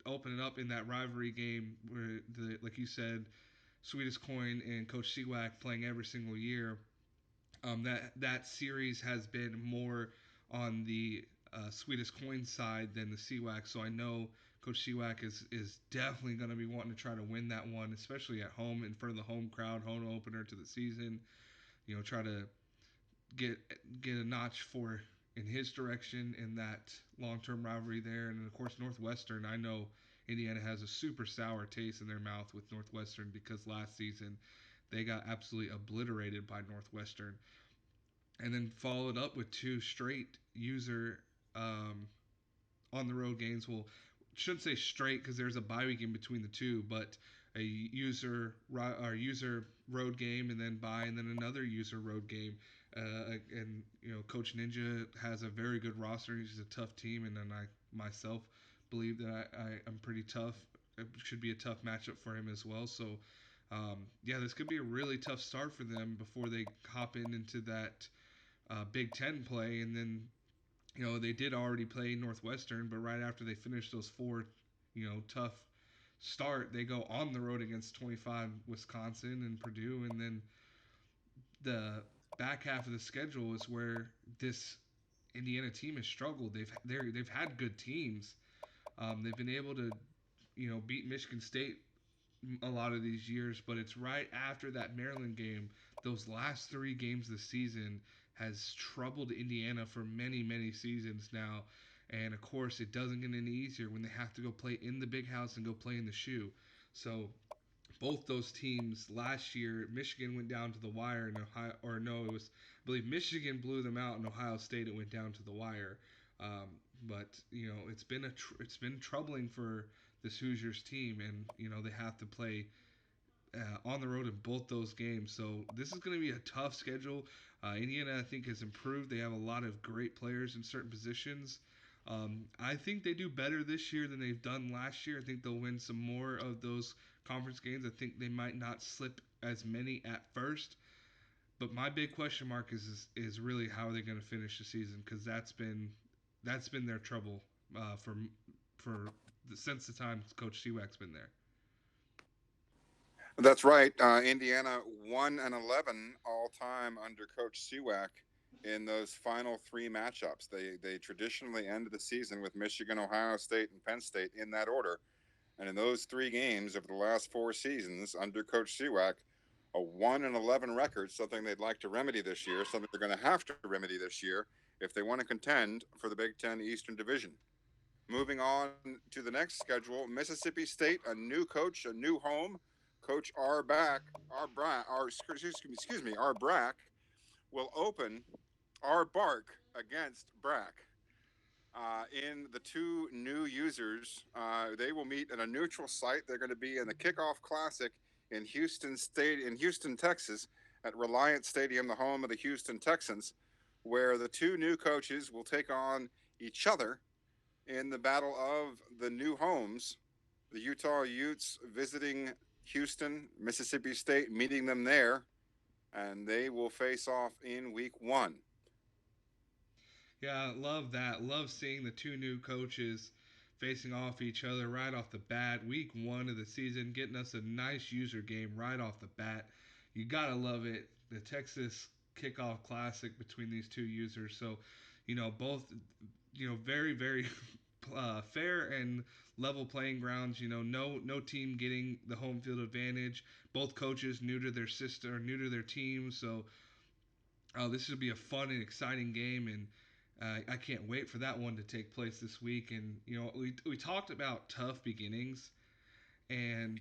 open it up in that rivalry game where like you said, Sweetest Coin and Coach Seawack playing every single year. That series has been more on the Sweetest Coin side than the Seawack. So I know Coach Seawack is definitely going to be wanting to try to win that one, especially at home in front of the home crowd, home opener to the season. Try to get get a notch for in his direction in that long term rivalry there, and of course Northwestern. I know Indiana has a super sour taste in their mouth with Northwestern because last season they got absolutely obliterated by Northwestern, and then followed up with two straight user on the road games. Well, shouldn't say straight because there's a bye week in between the two, but a user road game and then bye and then another user road game. And Coach Ninja has a very good roster. He's a tough team, and then I myself believe that I'm pretty tough. It should be a tough matchup for him as well. So yeah, this could be a really tough start for them before they hop into that Big Ten play, and then they did already play Northwestern, but right after they finished those four, tough start, they go on the road against 25 Wisconsin and Purdue, and then the back half of the schedule is where this Indiana team has struggled. They've had good teams. They've been able to beat Michigan State a lot of these years, but it's right after that Maryland game. Those last three games of the season has troubled Indiana for many, many seasons now. And of course, it doesn't get any easier when they have to go play in the big house and go play in the shoe. So both those teams last year, Michigan went down to the wire, and Ohio, or no, it was I believe Michigan blew them out, and Ohio State it went down to the wire. But it's been troubling for this Hoosiers team, and they have to play on the road in both those games. So this is going to be a tough schedule. Indiana, I think, has improved. They have a lot of great players in certain positions. I think they do better this year than they've done last year. I think they'll win some more of those conference games. I think they might not slip as many at first. But my big question mark is really how are they going to finish the season, because that's been their trouble since the time Coach Seawack's been there. That's right. Indiana 1-11 all time under Coach Seawack in those final three matchups. They traditionally ended the season with Michigan, Ohio State, and Penn State in that order. And in those three games over the last four seasons under Coach Seawack, a 1-11 record, something they'd like to remedy this year, something they're going to have to remedy this year if they want to contend for the Big Ten Eastern Division. Moving on to the next schedule, Mississippi State, a new coach, a new home. Coach R. Brack will open R. Bark against Brack. In the two new users, they will meet at a neutral site. They're going to be in the Kickoff Classic in Houston, Texas, at Reliant Stadium, the home of the Houston Texans, where the two new coaches will take on each other in the battle of the new homes. The Utah Utes visiting Houston, Mississippi State, meeting them there, and they will face off in week one. Yeah, love that. Love seeing the two new coaches facing off each other right off the bat. Week 1 of the season, getting us a nice user game right off the bat. You gotta love it. The Texas kickoff classic between these two users. So, both, very, very fair and level playing grounds. No team getting the home field advantage. Both coaches new to their system, new to their team. So this should be a fun and exciting game, and I can't wait for that one to take place this week. And we talked about tough beginnings, and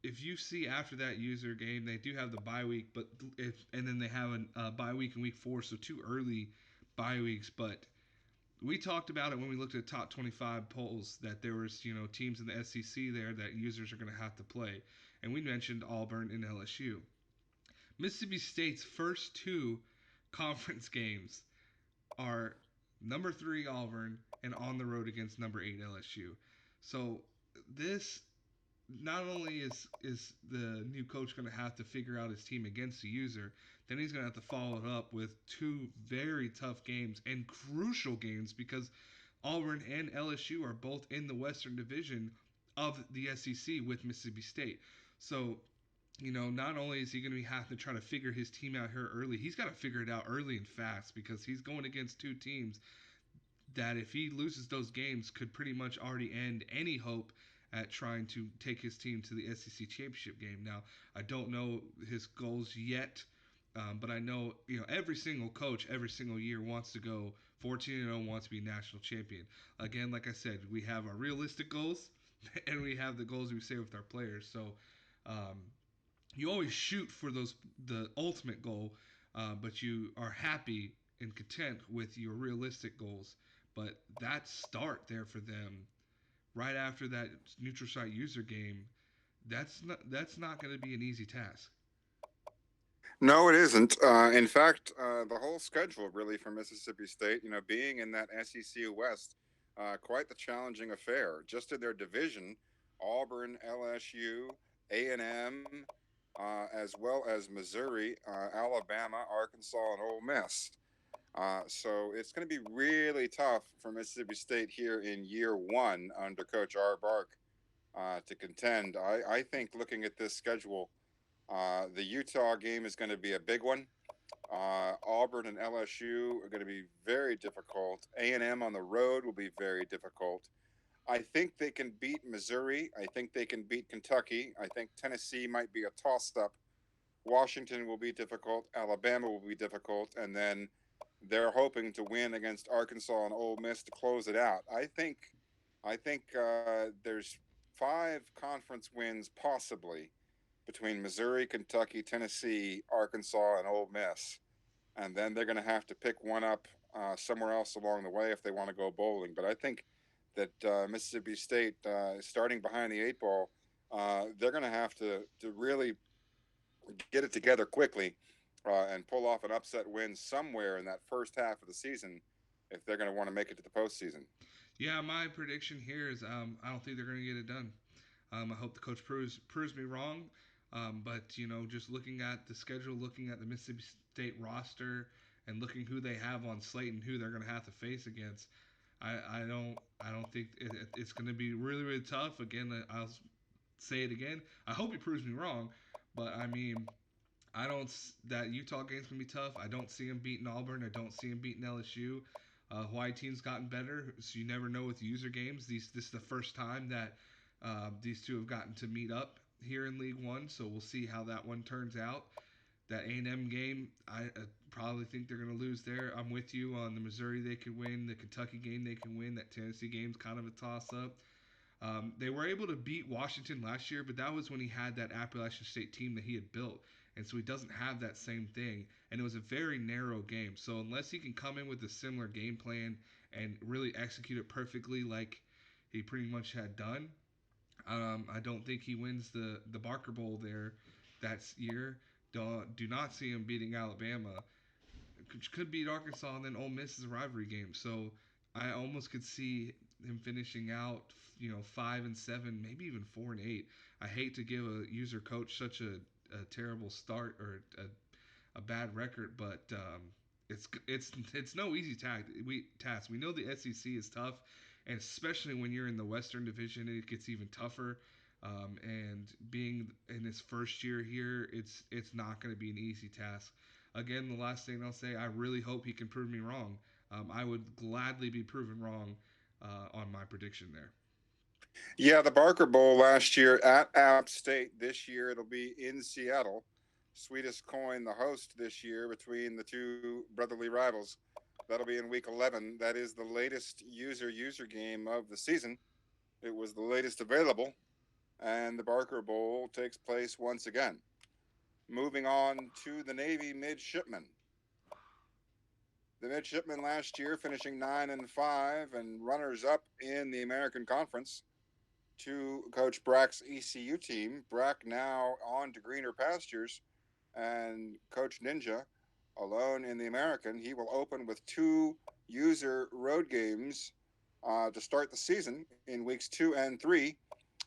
if you see after that user game, they do have the bye week, and then they have a bye week in week 4, so 2 early bye weeks. But we talked about it when we looked at top 25 polls that there was teams in the SEC there that users are going to have to play, and we mentioned Auburn and LSU. Mississippi State's first 2 conference games are number 3 Auburn and on the road against number 8 LSU. So this not only is the new coach going to have to figure out his team against the user, then he's going to have to follow it up with 2 very tough games and crucial games because Auburn and LSU are both in the Western Division of the SEC with Mississippi State. So not only is he going to be having to try to figure his team out here early, he's got to figure it out early and fast because he's going against 2 teams that, if he loses those games, could pretty much already end any hope at trying to take his team to the SEC championship game. Now, I don't know his goals yet, but I know every single coach every single year wants to go 14-0, wants to be national champion. Again, like I said, we have our realistic goals and we have the goals we say with our players. So you always shoot for the ultimate goal, but you are happy and content with your realistic goals. But that start there for them right after that neutral site user game, that's not going to be an easy task. No, it isn't. In fact, the whole schedule really for Mississippi State, being in that SEC West, quite the challenging affair. Just in their division, Auburn, LSU, A&M, as well as Missouri, Alabama, Arkansas, and Ole Miss. So it's going to be really tough for Mississippi State here in year 1 under Coach R. Bark to contend. I think looking at this schedule, the Utah game is going to be a big one. Auburn and LSU are going to be very difficult. A&M on the road will be very difficult. I think they can beat Missouri. I think they can beat Kentucky. I think Tennessee might be a toss-up. Washington will be difficult. Alabama will be difficult, and then they're hoping to win against Arkansas and Ole Miss to close it out. I think there's 5 conference wins possibly between Missouri, Kentucky, Tennessee, Arkansas, and Ole Miss, and then they're going to have to pick one up somewhere else along the way if they want to go bowling. But I think that Mississippi State, starting behind the 8 ball, they're going to have to really get it together quickly and pull off an upset win somewhere in that first half of the season if they're going to want to make it to the postseason. Yeah, my prediction here is I don't think they're going to get it done. I hope the coach proves me wrong. But just looking at the schedule, looking at the Mississippi State roster, and looking who they have on slate and who they're going to have to face against, I don't think it's going to be really really tough. Again, I'll say it again. I hope he proves me wrong, but I mean, I don't. That Utah game's gonna be tough. I don't see him beating Auburn. I don't see him beating LSU. Hawaii team's gotten better, so you never know with user games. This is the first time that these two have gotten to meet up here in League One, so we'll see how that one turns out. That A&M game, I probably think they're going to lose there. I'm with you on the Missouri they could win, the Kentucky game they can win. That Tennessee game's kind of a toss-up. They were able to beat Washington last year, but that was when he had that Appalachian State team that he had built. And so he doesn't have that same thing. And it was a very narrow game. So unless he can come in with a similar game plan and really execute it perfectly like he pretty much had done, I don't think he wins the Barker Bowl there that year. Do not see him beating Alabama. Could beat Arkansas, and then Ole Miss is a rivalry game. So I almost could see him finishing out, 5-7, maybe even 4-8. I hate to give a user coach such a terrible start or a bad record, but it's no easy task. We know the SEC is tough, and especially when you're in the Western Division, it gets even tougher. And being in his first year here, it's not going to be an easy task. Again, the last thing I'll say, I really hope he can prove me wrong. I would gladly be proven wrong on my prediction there. Yeah, the Barker Bowl last year at App State. This year it'll be in Seattle. Sweetest coin, the host this year between the two brotherly rivals. That'll be in week 11. That is the latest user game of the season. It was the latest available, and the Barker Bowl takes place once again. Moving on to the Navy midshipmen. The midshipmen last year finishing 9-5 and runners up in the American Conference to Coach Brack's ECU team. Brack now on to greener pastures, and Coach Ninja alone in the American. He will open with two user road games to start the season in weeks 2 and 3.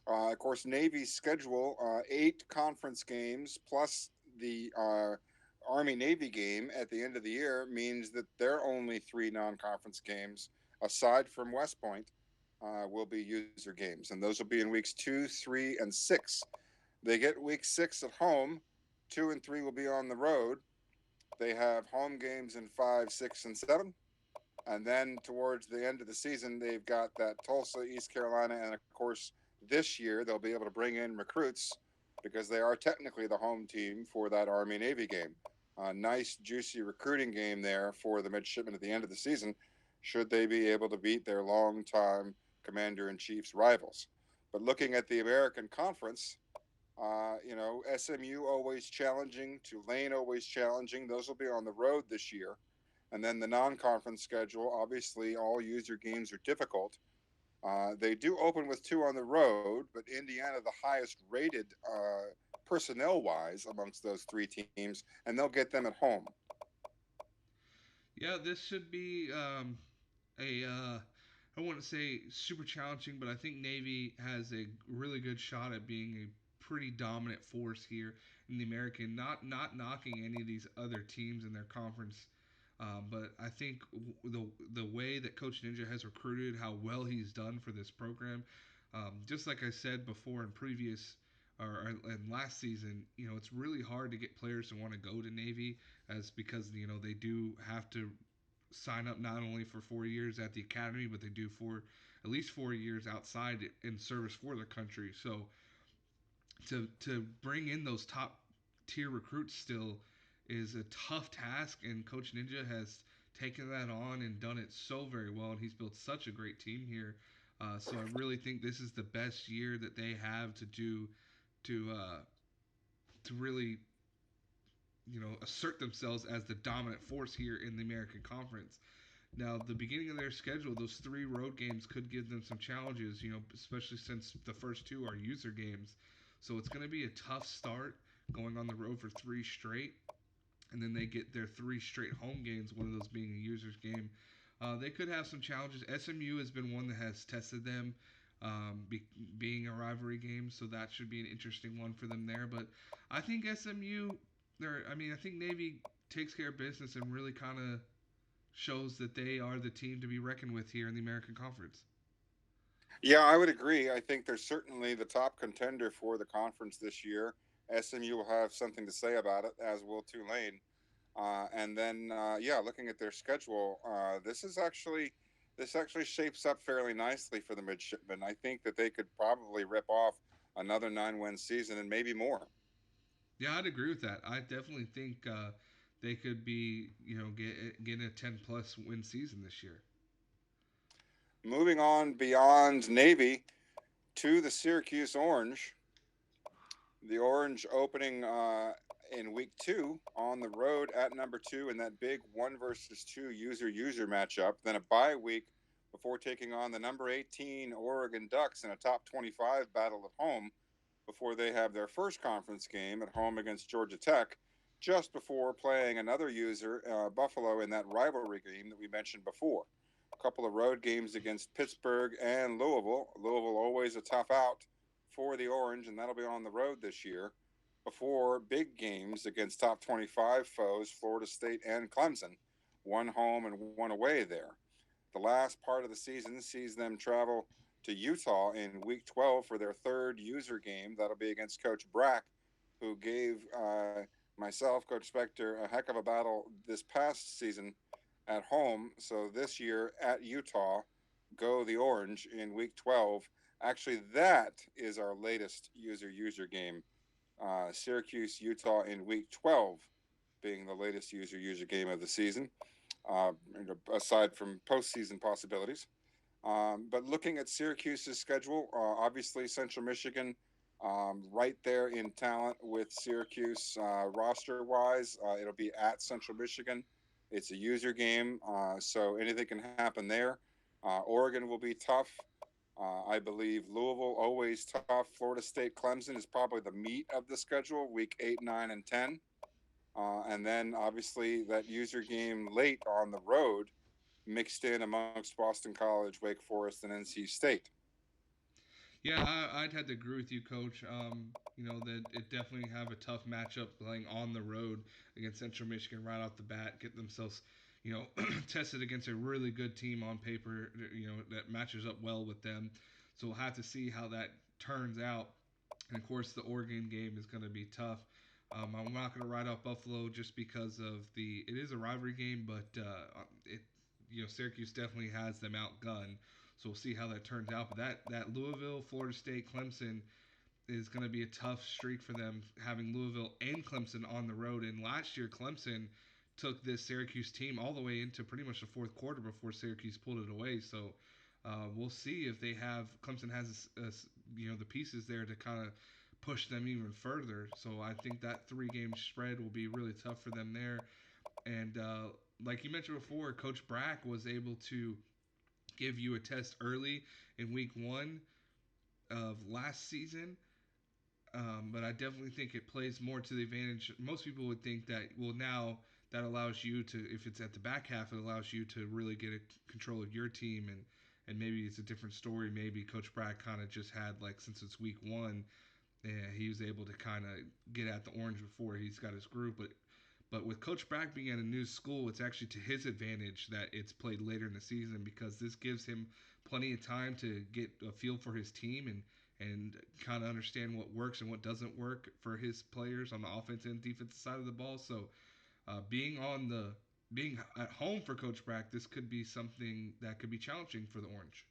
Of course, Navy's schedule, 8 conference games plus the Army Navy game at the end of the year means that their only 3 non-conference games, aside from West Point, will be user games, and those will be in weeks 2, 3, and 6. They get week 6 at home. 2 and 3 will be on the road. They have home games in 5, 6, and 7. And then towards the end of the season, they've got that Tulsa, East Carolina, and of course, this year they'll be able to bring in recruits because they are technically the home team for that Army Navy game. A nice, juicy recruiting game there for the midshipmen at the end of the season, should they be able to beat their longtime commander in chief's rivals. But looking at the American Conference, SMU always challenging, Tulane always challenging. Those will be on the road this year. And then the non conference schedule, obviously, all user games are difficult. They do open with 2 on the road, but Indiana, the highest rated personnel wise amongst those 3 teams, and they'll get them at home. Yeah, this should be a I wouldn't say super challenging, but I think Navy has a really good shot at being a pretty dominant force here in the American. Not knocking any of these other teams in their conference, but I think the way that Coach Ninja has recruited, how well he's done for this program, just like I said before in previous or in last season, it's really hard to get players to want to go to Navy, as because they do have to sign up not only for 4 years at the academy, but they do for at least 4 years outside in service for their country. So to bring in those top tier recruits still is a tough task, and Coach Ninja has taken that on and done it so very well, and he's built such a great team here. So I really think this is the best year that they have to do to really assert themselves as the dominant force here in the American Conference. Now, the beginning of their schedule, those 3 road games could give them some challenges, especially since the first 2 are user games. So it's going to be a tough start going on the road for 3 straight. And then they get their 3 straight home games, one of those being a user's game. They could have some challenges. SMU has been one that has tested them, being a rivalry game, so that should be an interesting one for them there. But I think SMU, I think Navy takes care of business and really kind of shows that they are the team to be reckoned with here in the American Conference. Yeah, I would agree. I think they're certainly the top contender for the conference this year. SMU will have something to say about it, as will Tulane. And then, yeah, looking at their schedule, this actually shapes up fairly nicely for the midshipmen. I think that they could probably rip off another 9-win season and maybe more. Yeah, I'd agree with that. I definitely think they could be, getting a 10 plus win season this year. Moving on beyond Navy to the Syracuse Orange. The Orange opening in week 2 on the road at number 2 in that big 1 versus 2 user matchup. Then a bye week before taking on the number 18 Oregon Ducks in a top 25 battle at home before they have their first conference game at home against Georgia Tech, just before playing another user, Buffalo, in that rivalry game that we mentioned before. A couple of road games against Pittsburgh and Louisville. Louisville always a tough out for the Orange, and that'll be on the road this year. Before big games against top 25 foes, Florida State and Clemson, one home and one away there. The last part of the season sees them travel to Utah in Week 12 for their third user game. That'll be against Coach Brack, who gave myself, Coach Spector, a heck of a battle this past season at home. So this year at Utah, go the Orange in Week 12. Actually, that is our latest user game. Syracuse, Utah in Week 12 being the latest user game of the season, uh, aside from postseason possibilities. But looking at Syracuse's schedule, obviously Central Michigan right there in talent with Syracuse roster wise. It'll be at Central Michigan. It's a user game, so anything can happen there. Oregon will be tough. I believe Louisville always tough. Florida State, Clemson is probably the meat of the schedule, week 8, 9, and 10. And then obviously that user game late on the road mixed in amongst Boston College, Wake Forest, and NC State. Yeah, I'd have to agree with you, Coach. That it definitely have a tough matchup playing on the road against Central Michigan right off the bat, get themselves, tested against a really good team on paper, that matches up well with them. So we'll have to see how that turns out. And of course, the Oregon game is going to be tough. I'm not going to write off Buffalo just because of it is a rivalry game, but Syracuse definitely has them outgunned. So we'll see how that turns out. But that Louisville, Florida State, Clemson is going to be a tough streak for them, having Louisville and Clemson on the road. And last year, Clemson took this Syracuse team all the way into pretty much the fourth quarter before Syracuse pulled it away. So we'll see if Clemson has the pieces there to kind of push them even further. So I think that 3 game spread will be really tough for them there. And like you mentioned before, Coach Brack was able to give you a test early in week 1 of last season. But I definitely think it plays more to the advantage. Most people would think that, well, now that allows you to, if it's at the back half, it allows you to really get control of your team, and maybe it's a different story. Maybe Coach Brack kind of just had, like, since it's week 1, he was able to kind of get at the Orange before he's got his group. But with Coach Brack being at a new school, it's actually to his advantage that it's played later in the season, because this gives him plenty of time to get a feel for his team and kind of understand what works and what doesn't work for his players on the offensive and defensive side of the ball. So being at home for Coach Brack, this could be something that could be challenging for the Orange.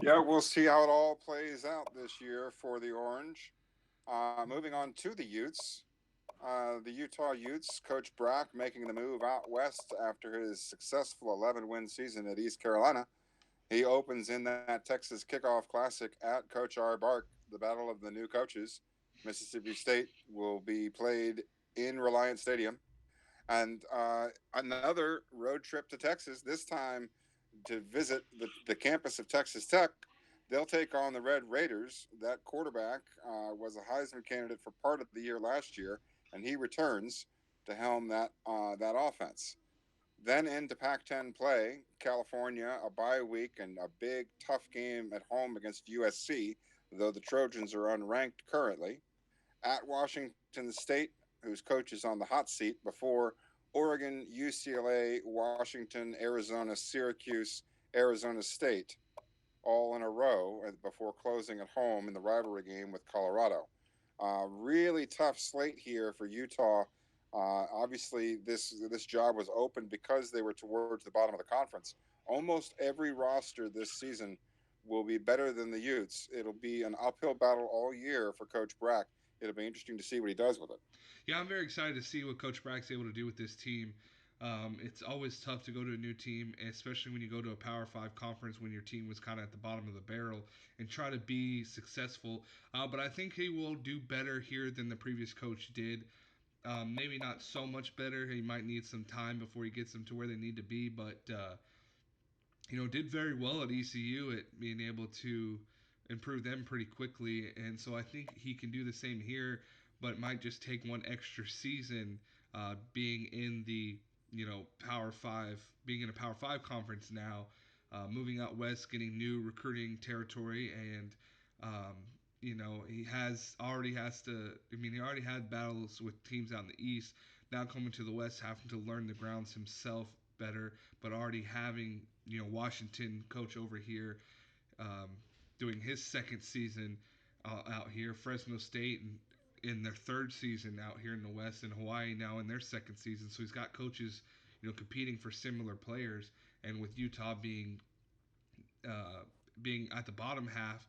Yeah, we'll see how it all plays out this year for the Orange. Moving on to the Utes. The Utah Utes, Coach Brack making the move out west after his successful 11-win season at East Carolina. He opens in that Texas Kickoff Classic at Coach R. Bark, the battle of the new coaches. Mississippi State will be played in Reliant Stadium. And another road trip to Texas, this time to visit the campus of Texas Tech. They'll take on the Red Raiders. That quarterback was a Heisman candidate for part of the year last year, and he returns to helm that offense. Then into Pac-10 play, California, a bye week and a big tough game at home against USC, though the Trojans are unranked currently. At Washington State, whose coach is on the hot seat, before Oregon, UCLA, Washington, Arizona, Syracuse, Arizona State, all in a row before closing at home in the rivalry game with Colorado. Really tough slate here for Utah. Obviously, this job was open because they were towards the bottom of the conference. Almost every roster this season will be better than the Utes. It'll be an uphill battle all year for Coach Brack. It'll be interesting to see what he does with it. Yeah, I'm very excited to see what Coach Brack's able to do with this team. It's always tough to go to a new team, especially when you go to a Power 5 conference when your team was kind of at the bottom of the barrel, and try to be successful. But I think he will do better here than the previous coach did. Maybe not so much better. He might need some time before he gets them to where they need to be, but did very well at ECU at being able to improve them pretty quickly, and so I think he can do the same here, but might just take one extra season, being in the Power Five, being in a Power Five conference now, moving out west, getting new recruiting territory, and he already had battles with teams out in the east. Now coming to the west, having to learn the grounds himself better. But already having Washington coach over here, um, doing his second season out here, Fresno State in their third season out here in the West, and Hawaii now in their second season. So he's got coaches, competing for similar players, and with Utah uh, being at the bottom half,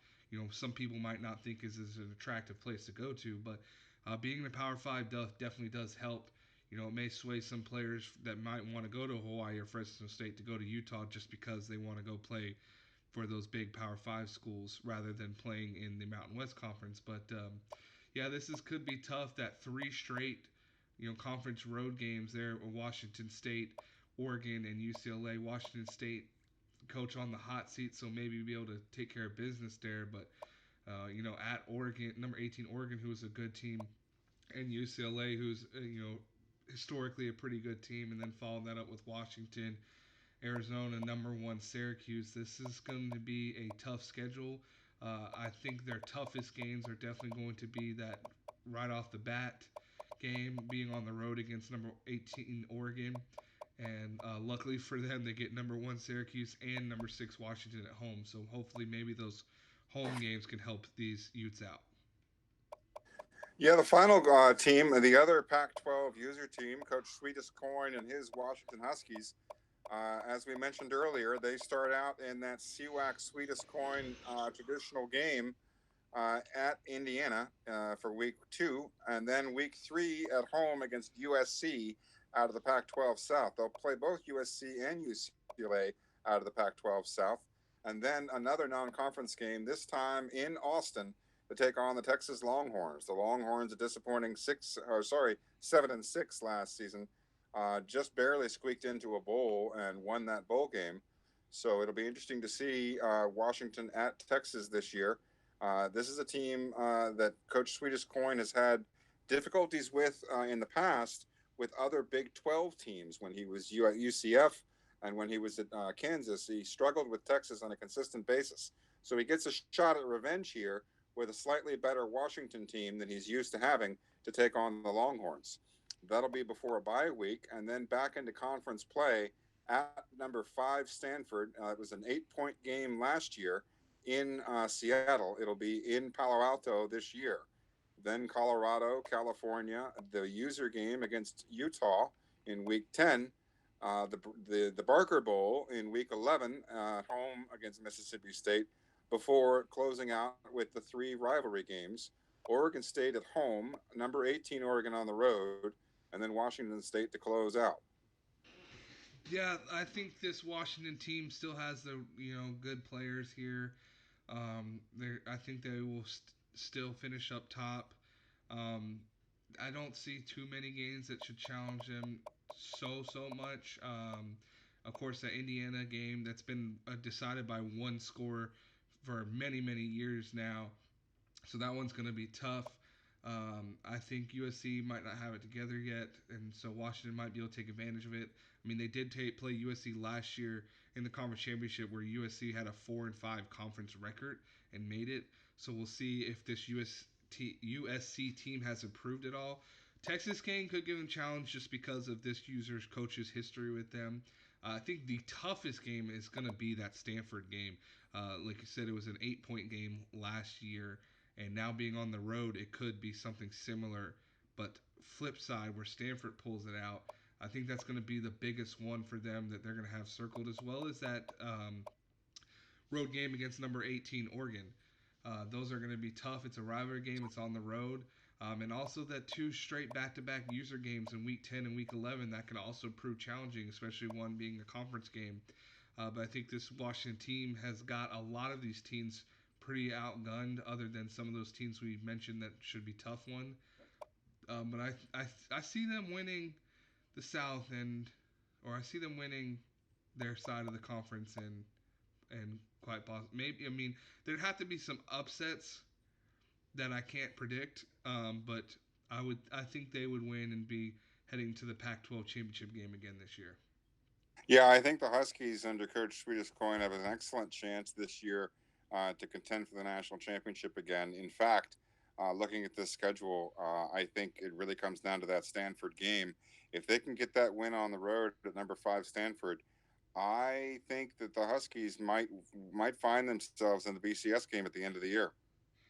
some people might not think is an attractive place to go to, but being in the Power Five definitely does help. It may sway some players that might want to go to Hawaii or Fresno State to go to Utah just because they want to go play for those big Power Five schools rather than playing in the Mountain West Conference. But yeah, could be tough. That three straight, conference road games there: Washington State, Oregon, and UCLA. Washington State coach on the hot seat, so maybe be able to take care of business there. But at Oregon, number 18 Oregon, who is a good team, and UCLA, who's historically a pretty good team, and then follow that up with Washington, Arizona, number one Syracuse. This is going to be a tough schedule. I think their toughest games are definitely going to be that right off the bat game, being on the road against number 18 Oregon. And luckily for them, they get number one Syracuse and number six Washington at home. So hopefully, maybe those home games can help these Utes out. Yeah, the final team, the other Pac-12 user team, Coach Sweetest Coin and his Washington Huskies. As we mentioned earlier, they start out in that CWAC Sweetest Coin traditional game at Indiana for week 2, and then week 3 at home against USC out of the Pac-12 South. They'll play both USC and UCLA out of the Pac-12 South, and then another non-conference game, this time in Austin, to take on the Texas Longhorns. The Longhorns, a disappointing 7-6 last season, just barely squeaked into a bowl and won that bowl game. So it'll be interesting to see Washington at Texas this year. This is a team that Coach Sweetest Coin has had difficulties with in the past with other Big 12 teams. When he was at UCF and when he was at Kansas, he struggled with Texas on a consistent basis. So he gets a shot at revenge here with a slightly better Washington team than he's used to having to take on the Longhorns. That'll be before a bye week, and then back into conference play at number 5 Stanford. It was an 8-point game last year in Seattle. It'll be in Palo Alto this year. Then Colorado, California, the user game against Utah in week 10. The Barker Bowl in week 11 home against Mississippi State, before closing out with the 3 rivalry games. Oregon State at home, number 18 Oregon on the road, and then Washington State to close out. Yeah, I think this Washington team still has the good players here. I think they will still finish up top. Um, I don't see too many games that should challenge them so much. Of course, the Indiana game that's been decided by one score for many years now, so that one's going to be tough. I think USC might not have it together yet, and so Washington might be able to take advantage of it. I mean, they did play USC last year in the conference championship, where USC had a 4-5 conference record and made it. So we'll see if this USC team has improved at all. Texas Kane could give them a challenge just because of this user's coach's history with them. I think the toughest game is going to be that Stanford game. Like you said, it was an 8-point game last year, and now being on the road, it could be something similar. But flip side, where Stanford pulls it out, I think that's going to be the biggest one for them that they're going to have circled, as well as that road game against number 18 Oregon. Those are going to be tough. It's a rivalry game. It's on the road. And also that 2 straight back-to-back user games in Week 10 and Week 11, that can also prove challenging, especially one being a conference game. But I think this Washington team has got a lot of these teams pretty outgunned, other than some of those teams we mentioned that should be tough one. But I see them winning the South, or I see them winning their side of the conference, and quite possible. Maybe, I mean, there'd have to be some upsets that I can't predict, but I think they would win and be heading to the Pac-12 championship game again this year. Yeah, I think the Huskies under Coach Sweetest Coin have an excellent chance this year to contend for the national championship again. In fact, looking at this schedule, I think it really comes down to that Stanford game. If they can get that win on the road at number 5 Stanford, I think that the Huskies might find themselves in the BCS game at the end of the year.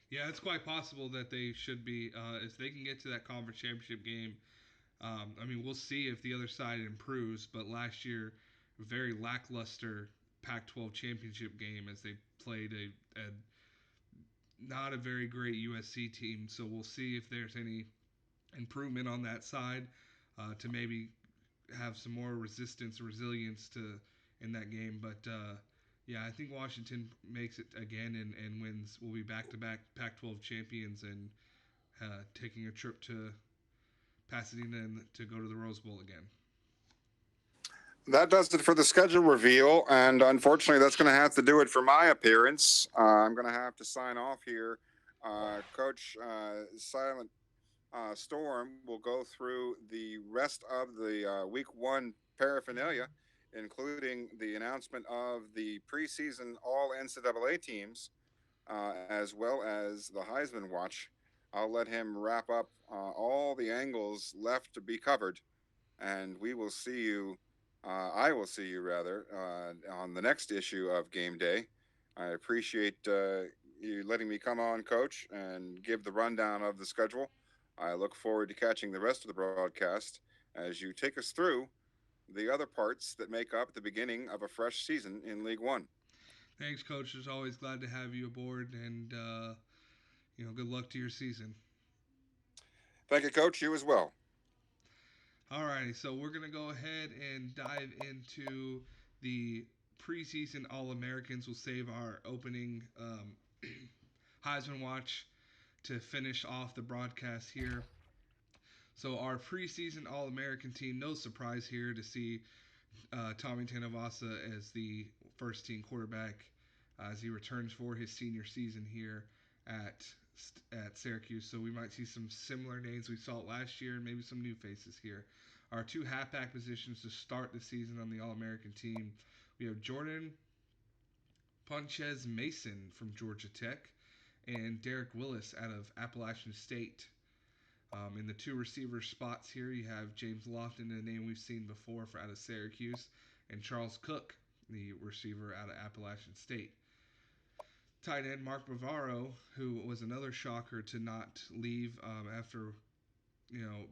Yeah, it's quite possible that they should be. If they can get to that conference championship game, I mean, we'll see if the other side improves. But last year, very lackluster Pac-12 championship game as they played a not a very great USC team. So we'll see if there's any improvement on that side to maybe have some more resistance, resilience to in that game. But yeah, I think Washington makes it again and wins. Will be back-to-back Pac-12 champions and taking a trip to Pasadena and to go to the Rose Bowl again. That does it for the schedule reveal, and unfortunately, that's going to have to do it for my appearance. I'm going to have to sign off here. Coach Silent Storm will go through the rest of the week 1 paraphernalia, including the announcement of the preseason all NCAA teams, as well as the Heisman Watch. I'll let him wrap up all the angles left to be covered, and we will see you. I will see you rather on the next issue of Game Day. I appreciate you letting me come on, Coach, and give the rundown of the schedule. I look forward to catching the rest of the broadcast as you take us through the other parts that make up the beginning of a fresh season in League 1. Thanks, Coach. As always, glad to have you aboard, and good luck to your season. Thank you, Coach. You as well. Alrighty, so we're gonna go ahead and dive into the preseason All Americans. We'll save our opening Heisman Watch to finish off the broadcast here. So our preseason All American team, no surprise here to see Tommy Tanavasa as the first team quarterback as he returns for his senior season here at at Syracuse. So we might see some similar names we saw last year and maybe some new faces here. Our two halfback positions to start the season on the All American team. We have Jordan Punchez Mason from Georgia Tech and Derek Willis out of Appalachian State. In the two receiver spots here, you have James Lofton, a name we've seen before for out of Syracuse, and Charles Cook, the receiver out of Appalachian State. Tight end Mark Bavaro, who was another shocker to not leave after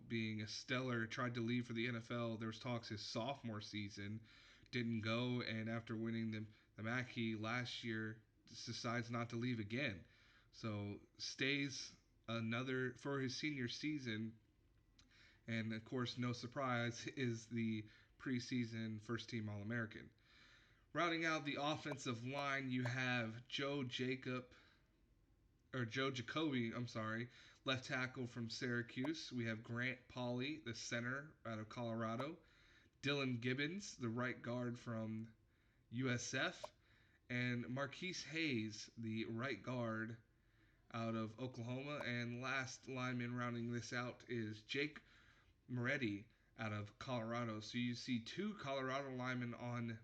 being a stellar, tried to leave for the NFL. There was talks his sophomore season, didn't go, and after winning the Mackey last year, decides not to leave again. So stays another for his senior season, and of course, no surprise, is the preseason first team All American. Rounding out the offensive line, you have Joe Jacoby, I'm sorry, left tackle from Syracuse. We have Grant Pauly, the center out of Colorado. Dylan Gibbons, the right guard from USF. And Marquise Hayes, the right guard out of Oklahoma. And last lineman rounding this out is Jake Moretti out of Colorado. So you see two Colorado linemen on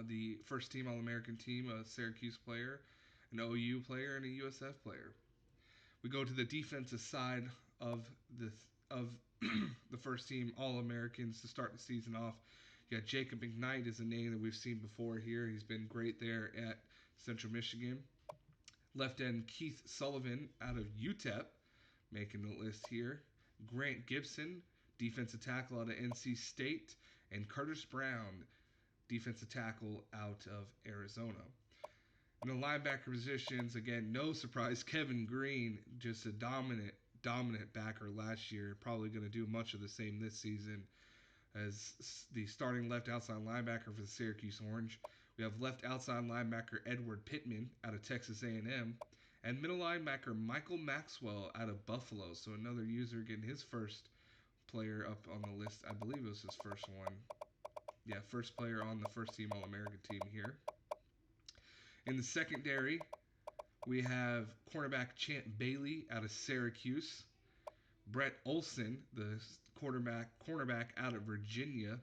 the first team All American team, a Syracuse player, an OU player, and a USF player. We go to the defensive side of of the first team All Americans to start the season off. You got Jacob McKnight is a name that we've seen before here. He's been great there at Central Michigan. Left end Keith Sullivan out of UTEP, making the list here. Grant Gibson, defensive tackle out of NC State, and Curtis Brown, defensive tackle out of Arizona. In the linebacker positions, again, no surprise, Kevin Green, just a dominant backer last year, probably going to do much of the same this season as the starting left outside linebacker for the Syracuse Orange. We have left outside linebacker Edward Pittman out of Texas A&M, and middle linebacker Michael Maxwell out of Buffalo. So another user getting his first player up on the list. I believe it was his first one. Yeah, first player on the first team All-American team here. In the secondary, we have cornerback Champ Bailey out of Syracuse. Brett Olson, the cornerback out of Virginia.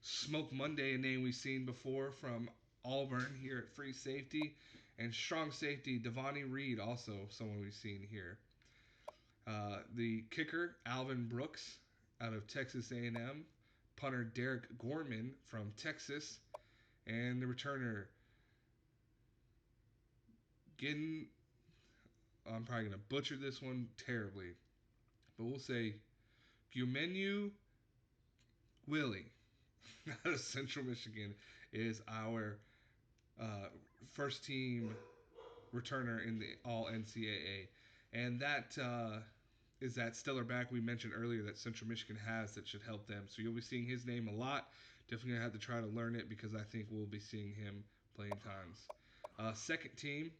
Smoke Monday, a name we've seen before from Auburn here at free safety. And strong safety, Devontae Reed, also someone we've seen here. The kicker, Alvin Brooks, out of Texas A&M. Punter, Derek Gorman from Texas. And the returner, Gin. I'm probably going to butcher this one terribly, but we'll say Gumenu Willie out of Central Michigan is our first team returner in the All NCAA. And that is that stellar back we mentioned earlier that Central Michigan has that should help them. So you'll be seeing his name a lot. Definitely going to have to try to learn it because I think we'll be seeing him playing times. Second team,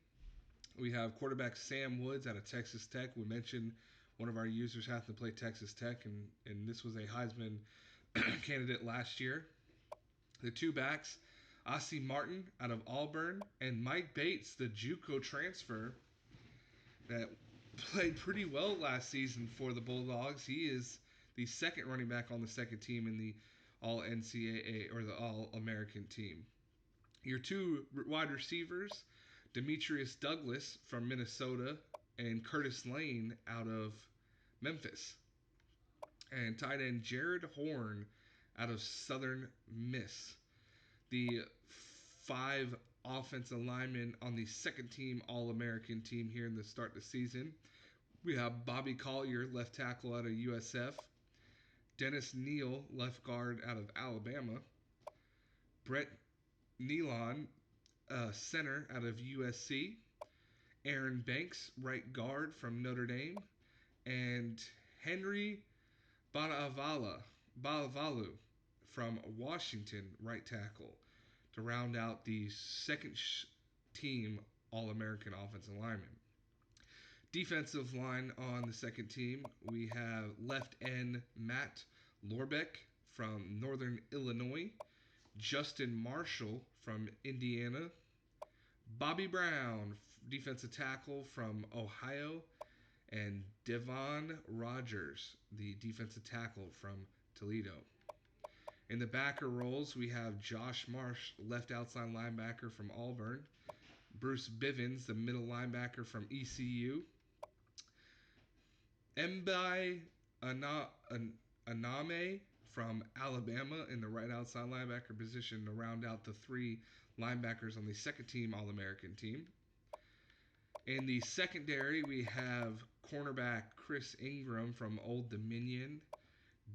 we have quarterback Sam Woods out of Texas Tech. We mentioned one of our users having to play Texas Tech, and this was a Heisman candidate last year. The two backs, Ossie Martin out of Auburn, and Mike Bates, the JUCO transfer that played pretty well last season for the Bulldogs. He is the second running back on the second team in the All NCAA or the All American team. Your two wide receivers, Demetrius Douglas from Minnesota and Curtis Lane out of Memphis. And tight end Jared Horn out of Southern Miss. The five offensive linemen on the second team All-American team here in the start of the season. We have Bobby Collier, left tackle out of USF. Dennis Neal, left guard out of Alabama. Brett Nealon, center out of USC. Aaron Banks, right guard from Notre Dame. And Henry Balavalu from Washington, right tackle, to round out the second team All-American offensive lineman. Defensive line on the second team, we have left end Matt Lorbeck from Northern Illinois, Justin Marshall from Indiana, Bobby Brown, defensive tackle from Ohio, and Devon Rogers, the defensive tackle from Toledo. In the backer roles, we have Josh Marsh, left outside linebacker from Auburn, Bruce Bivens, the middle linebacker from ECU, Mbai Aname from Alabama in the right outside linebacker position to round out the three linebackers on the second team All-American team. In the secondary, we have cornerback Chris Ingram from Old Dominion,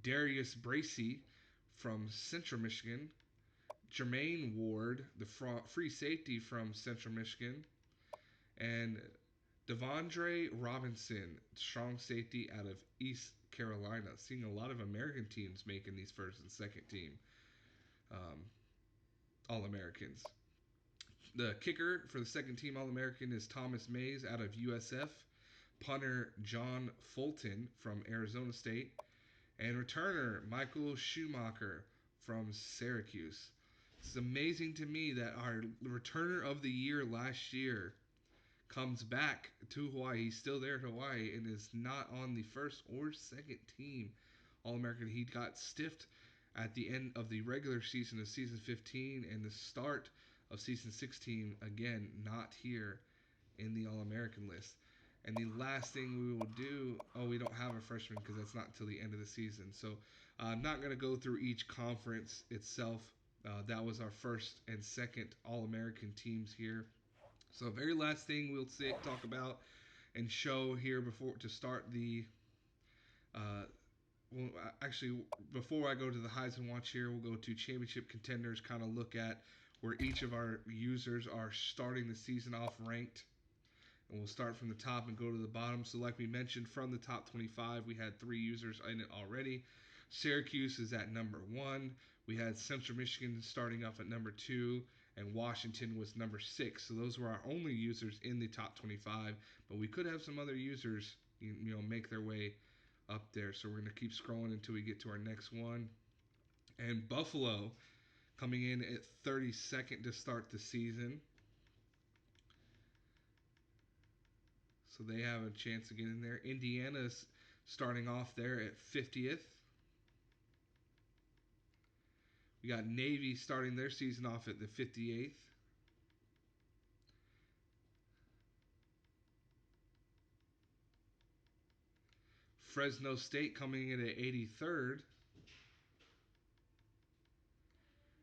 Darius Bracey from Central Michigan, Jermaine Ward, the free safety from Central Michigan, and Devondre Robinson, strong safety out of East Carolina. Seeing a lot of American teams making these first and second team All-Americans. The kicker for the second team All-American is Thomas Mays out of USF, punter John Fulton from Arizona State, and returner Michael Schumacher from Syracuse. It's amazing to me that our returner of the year last year comes back to Hawaii. He's still there at Hawaii and is not on the first or second team All-American. He got stiffed at the end of the regular season of season 15 and the start of season 16. Again, not here in the All-American list. And the last thing we will do, we don't have a freshman because that's not until the end of the season. So I'm not going to go through each conference itself. That was our first and second All-American teams here. So the very last thing we'll talk about and show here before to start the before I go to the Heisman Watch here, we'll go to championship contenders, kind of look at where each of our users are starting the season off ranked. And we'll start from the top and go to the bottom. So like we mentioned, from the top 25, we had 3 users in it already. Syracuse is at number 1. We had Central Michigan starting off at number 2. And Washington was number 6. So those were our only users in the top 25. But we could have some other users, make their way up there. So we're going to keep scrolling until we get to our next one. And Buffalo coming in at 32nd to start the season. So they have a chance to get in there. Indiana's starting off there at 50th. We got Navy starting their season off at the 58th. Fresno State coming in at 83rd.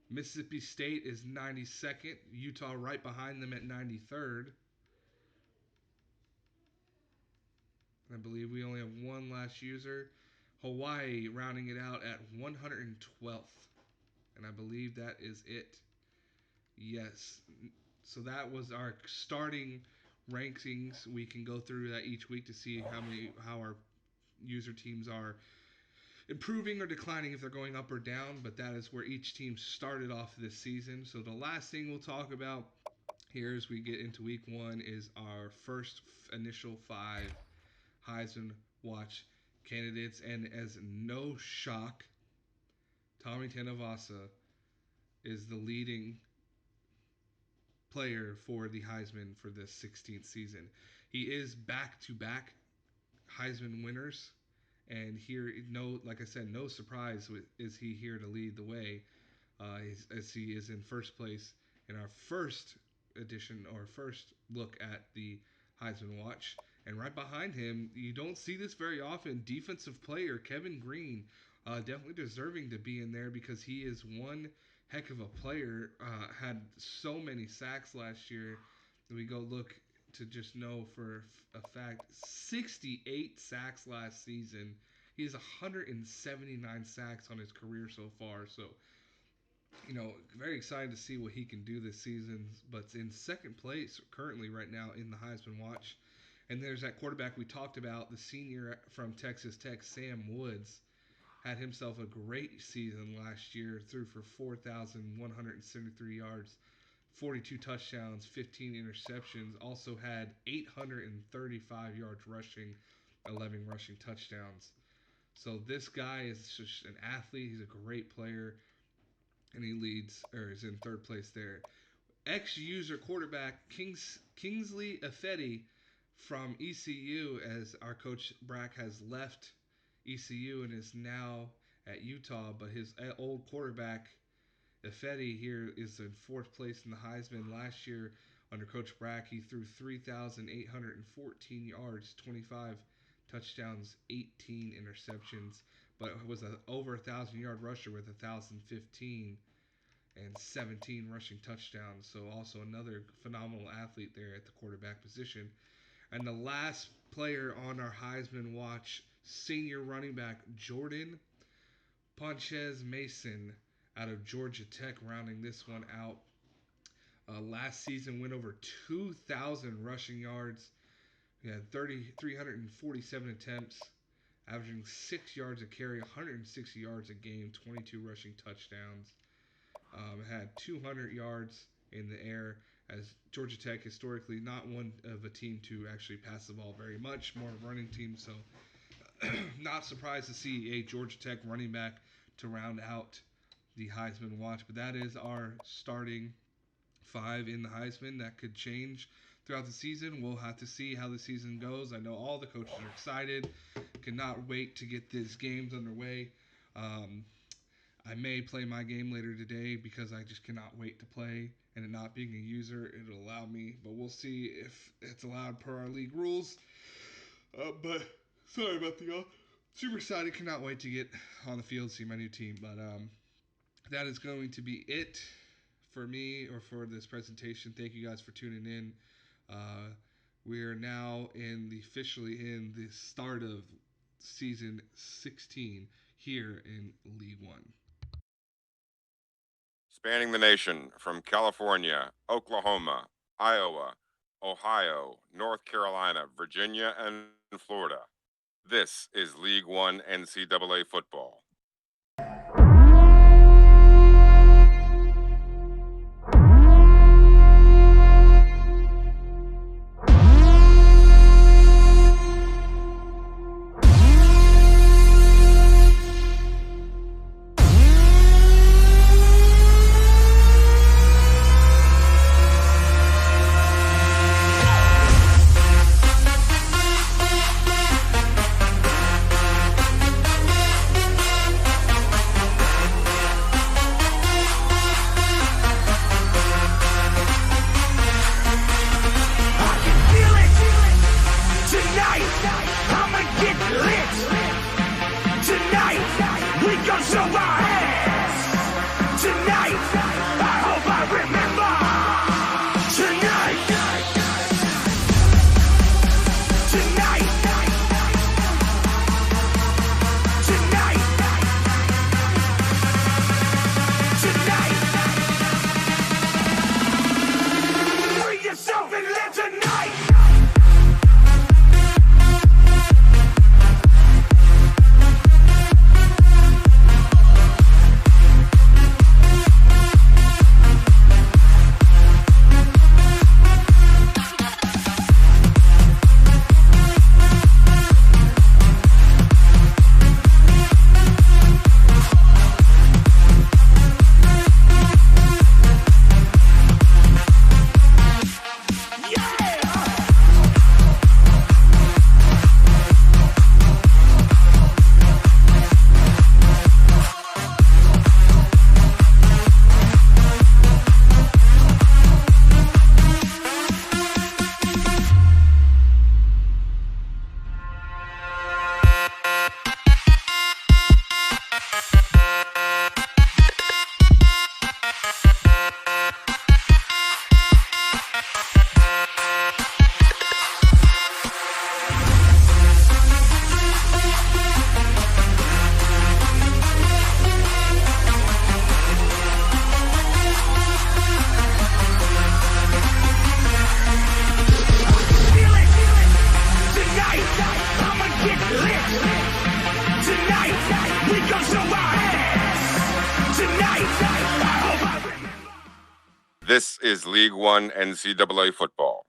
Mississippi State is 92nd. Utah right behind them at 93rd. I believe we only have one last user. Hawaii rounding it out at 112th. And I believe that is it. Yes. So that was our starting rankings. We can go through that each week to see how our user teams are improving or declining, if they're going up or down, but that is where each team started off this season. So the last thing we'll talk about here as we get into week 1 is our first initial 5 Heisman Watch candidates, and as no shock, Tommy Tanavasa is the leading player for the Heisman for the 16th season. He is back-to-back Heisman winners, and here, like I said, no surprise is he here to lead the way, as he is in first place in our first edition or first look at the Heisman Watch. And right behind him, you don't see this very often, defensive player Kevin Green, definitely deserving to be in there because he is one heck of a player. Had so many sacks last year. We go look to just know for a fact, 68 sacks last season. He has 179 sacks on his career so far. So, very excited to see what he can do this season. But in second place currently right now in the Heisman Watch. And there's that quarterback we talked about, the senior from Texas Tech, Sam Woods. Had himself a great season last year, threw for 4,173 yards, 42 touchdowns, 15 interceptions. Also had 835 yards rushing, 11 rushing touchdowns. So this guy is just an athlete. He's a great player, and he is in third place there. Ex-user quarterback Kingsley Effetti from ECU, as our coach Brack has left ECU and is now at Utah, but his old quarterback Effetti here is in fourth place in the Heisman. Last year under Coach Brack, he threw 3,814 yards, 25 touchdowns, 18 interceptions, but was over 1,000-yard rusher with 1,015 and 17 rushing touchdowns. So also another phenomenal athlete there at the quarterback position. And the last player on our Heisman Watch, senior running back Jordan Ponchez Mason out of Georgia Tech, rounding this one out. Last season went over 2,000 rushing yards. He had 347 attempts, averaging 6 yards a carry, 160 yards a game, 22 rushing touchdowns. Had 200 yards in the air, as Georgia Tech historically not one of a team to actually pass the ball very much, more of a running team. So not surprised to see a Georgia Tech running back to round out the Heisman Watch. But that is our starting 5 in the Heisman. That could change throughout the season. We'll have to see how the season goes. I know all the coaches are excited. Cannot wait to get these games underway. I may play my game later today because I just cannot wait to play. And it not being a user, it'll allow me. But we'll see if it's allowed per our league rules. But sorry about the super excited. Cannot wait to get on the field, see my new team. But that is going to be it for me or for this presentation. Thank you guys for tuning in. We are now officially in the start of season 16 here in League 1. Spanning the nation from California, Oklahoma, Iowa, Ohio, North Carolina, Virginia, and Florida. This is League 1 NCAA football. gon' show our ass tonight. I hope I remember tonight. Tonight. Tonight. Free yourself and live tonight. This is League 1 NCAA football.